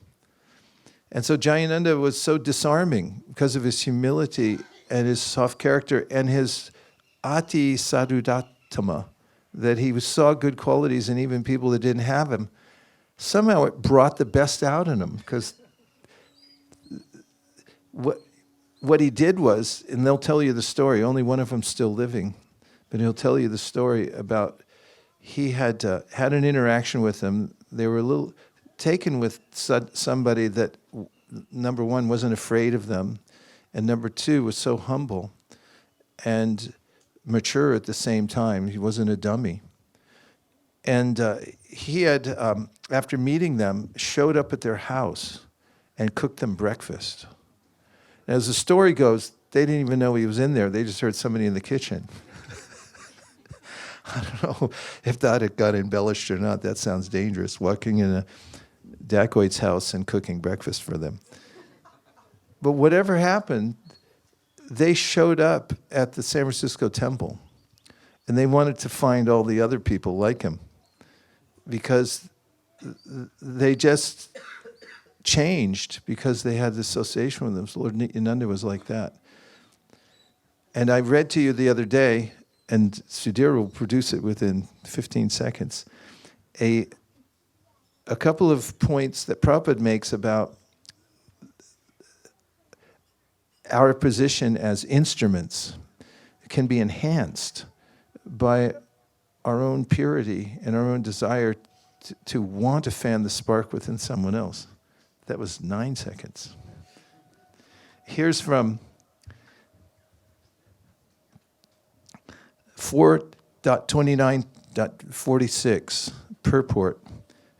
And so Jayananda was so disarming because of his humility and his soft character and his ati sadhudatama, that he saw good qualities in even people that didn't have him. Somehow it brought the best out in him, because what he did was, and they'll tell you the story, only one of them's still living, but he'll tell you the story about he had an interaction with them. They were a little taken with somebody that, number 1, wasn't afraid of them, and number 2, was so humble and mature at the same time. He wasn't a dummy. And he had, after meeting them, showed up at their house and cooked them breakfast. And as the story goes, they didn't even know he was in there. They just heard somebody in the kitchen. I don't know if that had got embellished or not. That sounds dangerous, walking in a dacoit's house and cooking breakfast for them. But whatever happened, they showed up at the San Francisco temple, and they wanted to find all the other people like him, because they just changed because they had the association with them. So Lord Nityananda was like that. And I read to you the other day, and Sudhir will produce it within 15 seconds, a couple of points that Prabhupada makes about our position as instruments can be enhanced by our own purity and our own desire to want to fan the spark within someone else. That was 9 seconds. Here's from 4.29.46, purport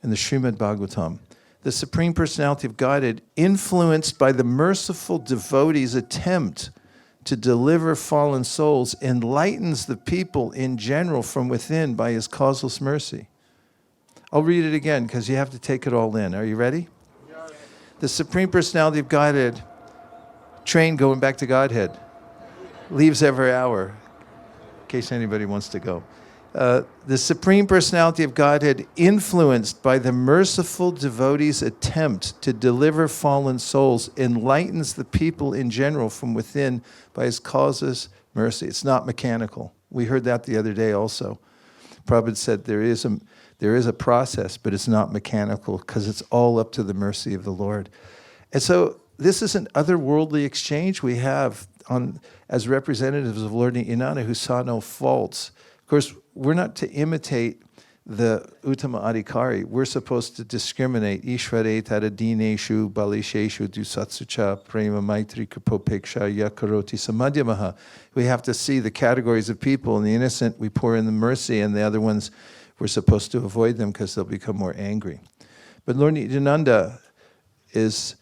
in the Srimad Bhagavatam. The Supreme Personality of Godhead, influenced by the merciful devotee's attempt to deliver fallen souls, enlightens the people in general from within by his causeless mercy. I'll read it again because you have to take it all in. Are you ready? Yes. The Supreme Personality of Godhead, train going back to Godhead, leaves every hour, in case anybody wants to go. The Supreme Personality of Godhead, influenced by the merciful devotee's attempt to deliver fallen souls, enlightens the people in general from within by his causeless mercy. It's not mechanical. We heard that the other day also. Prabhupada said there is a process, but it's not mechanical because it's all up to the mercy of the Lord. And so this is an otherworldly exchange we have as representatives of Lord Nityananda, who saw no faults. Of course, we're not to imitate the Uttama Adhikari, we're supposed to discriminate. Ishvare tada dineshu balisheshu dusatsucha prema maitri kapopeksha yakaroti samadhyamaha. We have to see the categories of people. And the innocent, we pour in the mercy, and the other ones, we're supposed to avoid them because they'll become more angry. But Lord Nityananda is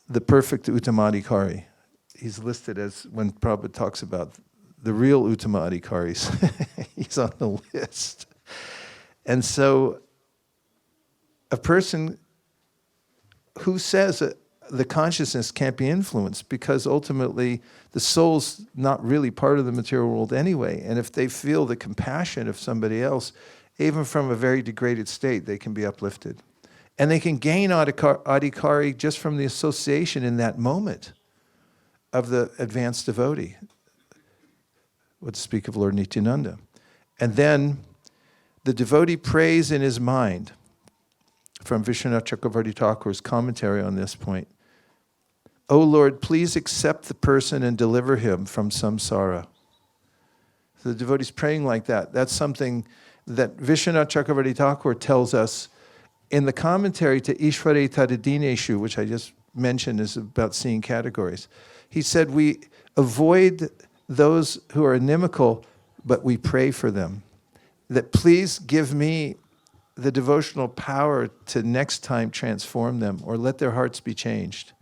the perfect Uttama Adhikari. He's listed as, when Prabhupada talks about the real Uttama Adhikaris, he's on the list. And so a person who says that the consciousness can't be influenced, because ultimately the soul's not really part of the material world anyway. And if they feel the compassion of somebody else, even from a very degraded state, they can be uplifted. And they can gain adhikari just from the association in that moment of the advanced devotee. Let's speak of Lord Nityananda. And then the devotee prays in his mind, from Vishwanath Chakravarti Thakur's commentary on this point, "O Lord, please accept the person and deliver him from samsara." So the devotee's praying like that. That's something that Vishwanath Chakravarti Thakur tells us in the commentary to Ishvare Tadadineshu, which I just mentioned is about seeing categories. He said, we avoid those who are inimical, but we pray for them. That please give me the devotional power to next time transform them, or let their hearts be changed.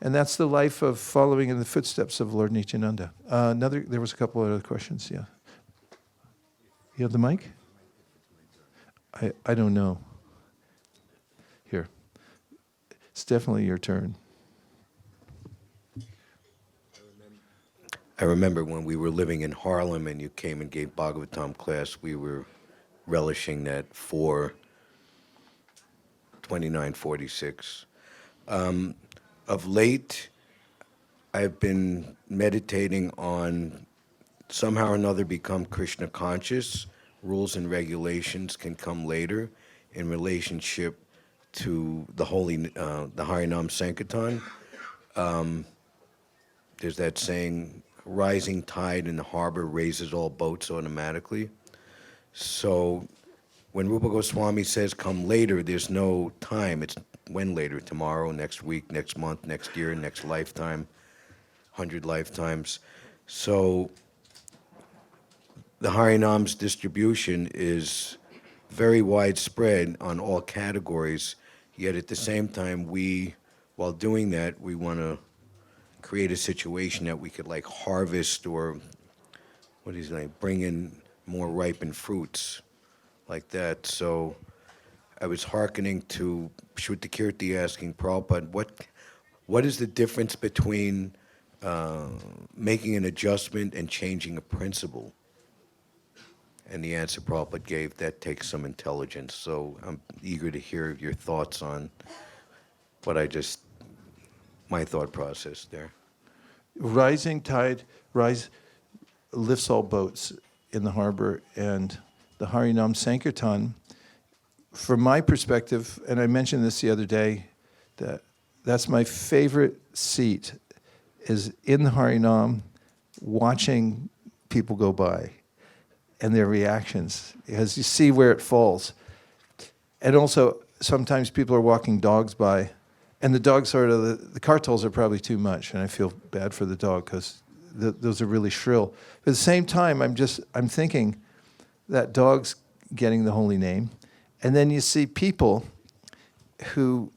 And that's the life of following in the footsteps of Lord Nityananda. There was a couple of other questions, yeah. You have the mic? I don't know. Here. It's definitely your turn. I remember when we were living in Harlem and you came and gave Bhagavatam class, we were relishing that 4/29/46. Of late, I've been meditating on somehow or another become Krishna conscious. Rules and regulations can come later in relationship to the the Harinam Sankirtan. There's that saying, rising tide in the harbor raises all boats automatically. So when Rupa Goswami says come later, there's no time. It's when later, tomorrow, next week, next month, next year, next lifetime, 100 lifetimes. So the Harinam's distribution is very widespread on all categories, yet at the same time, while doing that, we want to create a situation that we could like harvest or, bring in more ripened fruits like that. So I was hearkening to Shrutakirti asking Prabhupada, what is the difference between making an adjustment and changing a principle? And the answer Prabhupada gave, that takes some intelligence. So I'm eager to hear your thoughts on my thought process there. Rising tide lifts all boats in the harbor, and the Harinam Sankirtan, from my perspective, and I mentioned this the other day, that's my favorite seat, is in the Harinam, watching people go by and their reactions, because you see where it falls. And also, sometimes people are walking dogs by, and the dogs the kartals are probably too much, and I feel bad for the dog because those are really shrill. But at the same time, I'm thinking that dog's getting the holy name, and then you see people who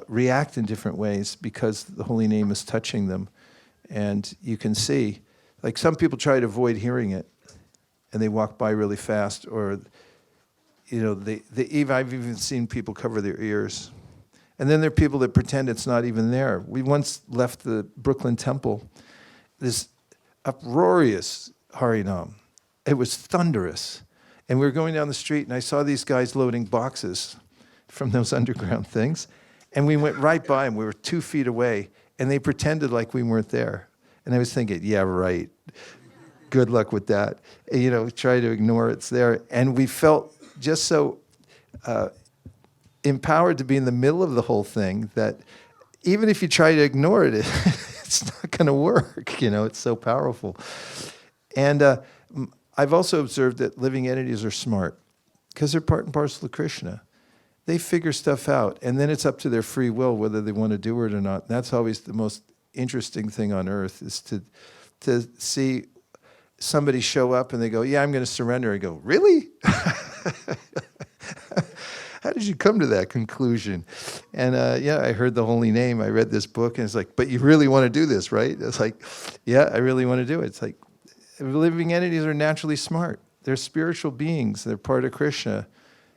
react in different ways because the holy name is touching them, and you can see, like some people try to avoid hearing it, and they walk by really fast, or I've even seen people cover their ears. And then there are people that pretend it's not even there. We once left the Brooklyn Temple, this uproarious Harinam. It was thunderous. And we were going down the street, and I saw these guys loading boxes from those underground things. And we went right by them. We were 2 feet away, and they pretended like we weren't there. And I was thinking, yeah, right. Good luck with that. Try to ignore it's there. And we felt just so empowered to be in the middle of the whole thing that even if you try to ignore it, it's not going to work. It's so powerful. And I've also observed that living entities are smart because they're part and parcel of Krishna. They figure stuff out, and then it's up to their free will whether they want to do it or not. That's always the most interesting thing on earth, is to see somebody show up and they go, yeah, I'm going to surrender. I go, really? How did you come to that conclusion? And yeah, I heard the holy name. I read this book, and it's like, but you really want to do this, right? It's like, yeah, I really want to do it. It's like, living entities are naturally smart. They're spiritual beings. They're part of Krishna,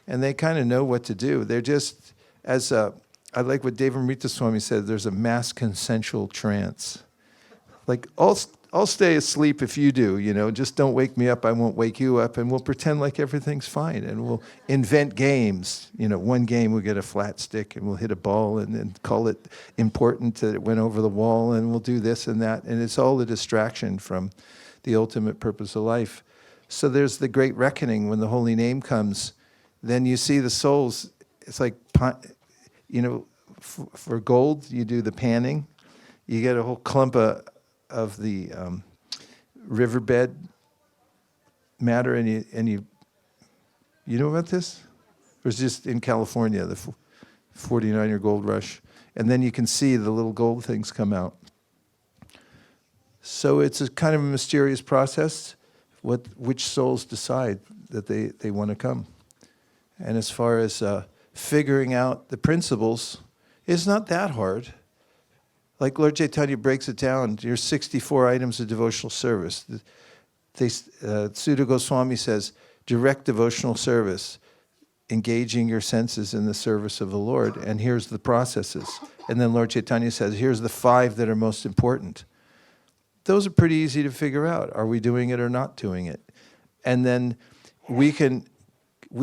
and they kind of know what to do. They're just, I like what Devamrita Swami said, there's a mass consensual trance. Like, I'll stay asleep if you do, just don't wake me up, I won't wake you up, and we'll pretend like everything's fine, and we'll invent games. One game we'll get a flat stick, and we'll hit a ball, and then call it important that it went over the wall, and we'll do this and that, and it's all a distraction from the ultimate purpose of life. So there's the great reckoning when the holy name comes. Then you see the souls, it's like, for gold, you do the panning. You get a whole clump of the riverbed matter, and you know about this? It was just in California, the 49-year gold rush. And then you can see the little gold things come out. So it's a kind of a mysterious process, which souls decide that they want to come. And as far as figuring out the principles, it's not that hard. Like Lord Chaitanya breaks it down, there's 64 items of devotional service. Sudha Goswami says, direct devotional service, engaging your senses in the service of the Lord, and here's the processes. And then Lord Chaitanya says, here's the 5 that are most important. Those are pretty easy to figure out. Are we doing it or not doing it? And then we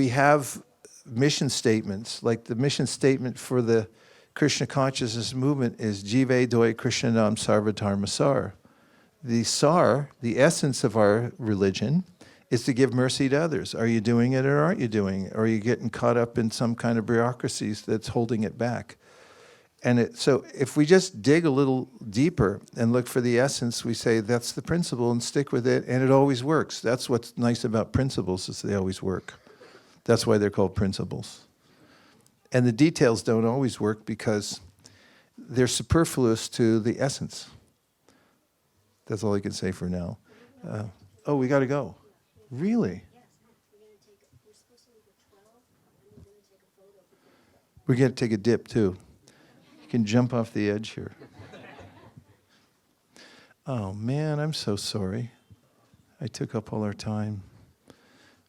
have mission statements, like the mission statement for the Krishna consciousness movement is Jive Doi Krishna Nam Sarva Dharma Sar. The sar, the essence of our religion, is to give mercy to others. Are you doing it or aren't you doing it? Or are you getting caught up in some kind of bureaucracies that's holding it back? And so if we just dig a little deeper and look for the essence, we say that's the principle and stick with it, and it always works. That's what's nice about principles, is they always work. That's why they're called principles. And the details don't always work because they're superfluous to the essence. That's all I can say for now. Oh, we got to go. Really? We're going to take a dip, too. You can jump off the edge here. Oh, man, I'm so sorry. I took up all our time.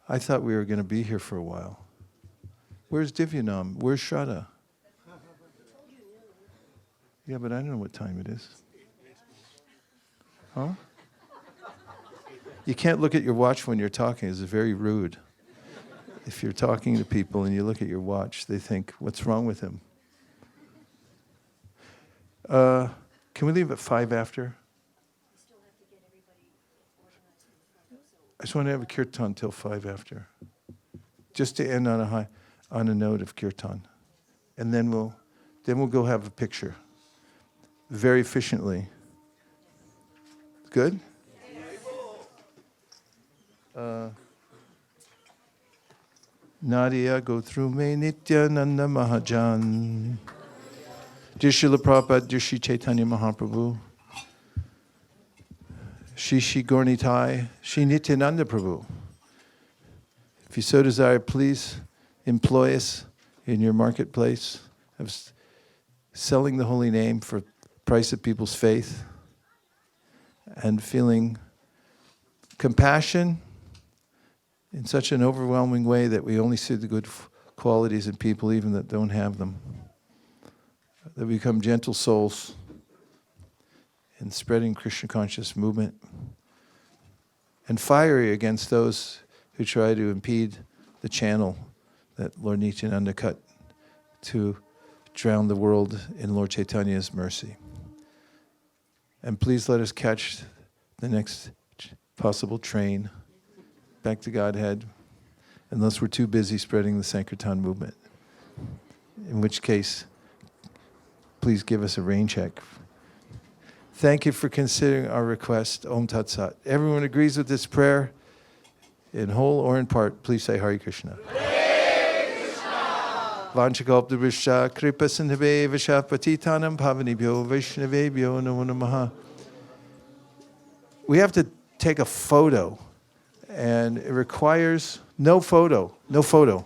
I thought we were going to be here for a while. Where's Divyanam? Where's Shraddha? Yeah, but I don't know what time it is. Huh? You can't look at your watch when you're talking. It's very rude. If you're talking to people and you look at your watch, they think, what's wrong with him? Can we leave at 5 after? I just want to have a kirtan till 5 after. Just to end on a note of kirtan. And then we'll go have a picture. Very efficiently. Good? Nadia, go through me Nityananda Mahajan. Dear Srila Prabhupada, dear Shri Chaitanya Mahaprabhu, Shri Gaurnitai, Shri Nityananda Prabhu. If you so desire, please employ us in your marketplace of selling the holy name for price of people's faith and feeling compassion in such an overwhelming way that we only see the good qualities in people even that don't have them. That we become gentle souls in spreading Krishna conscious movement and fiery against those who try to impede the channel that Lord Nityananda cut to drown the world in Lord Chaitanya's mercy. And please let us catch the next possible train back to Godhead, unless we're too busy spreading the Sankirtan movement. In which case, please give us a rain check. Thank you for considering our request. Om Tat Sat. Everyone agrees with this prayer, in whole or in part. Please say Hare Krishna. Vanchakalptaruscha kripa sindhave vasha patitanam pavanibhyo vaishnavebhyo namo namaha. We have to take a photo, and it requires no photo. No photo.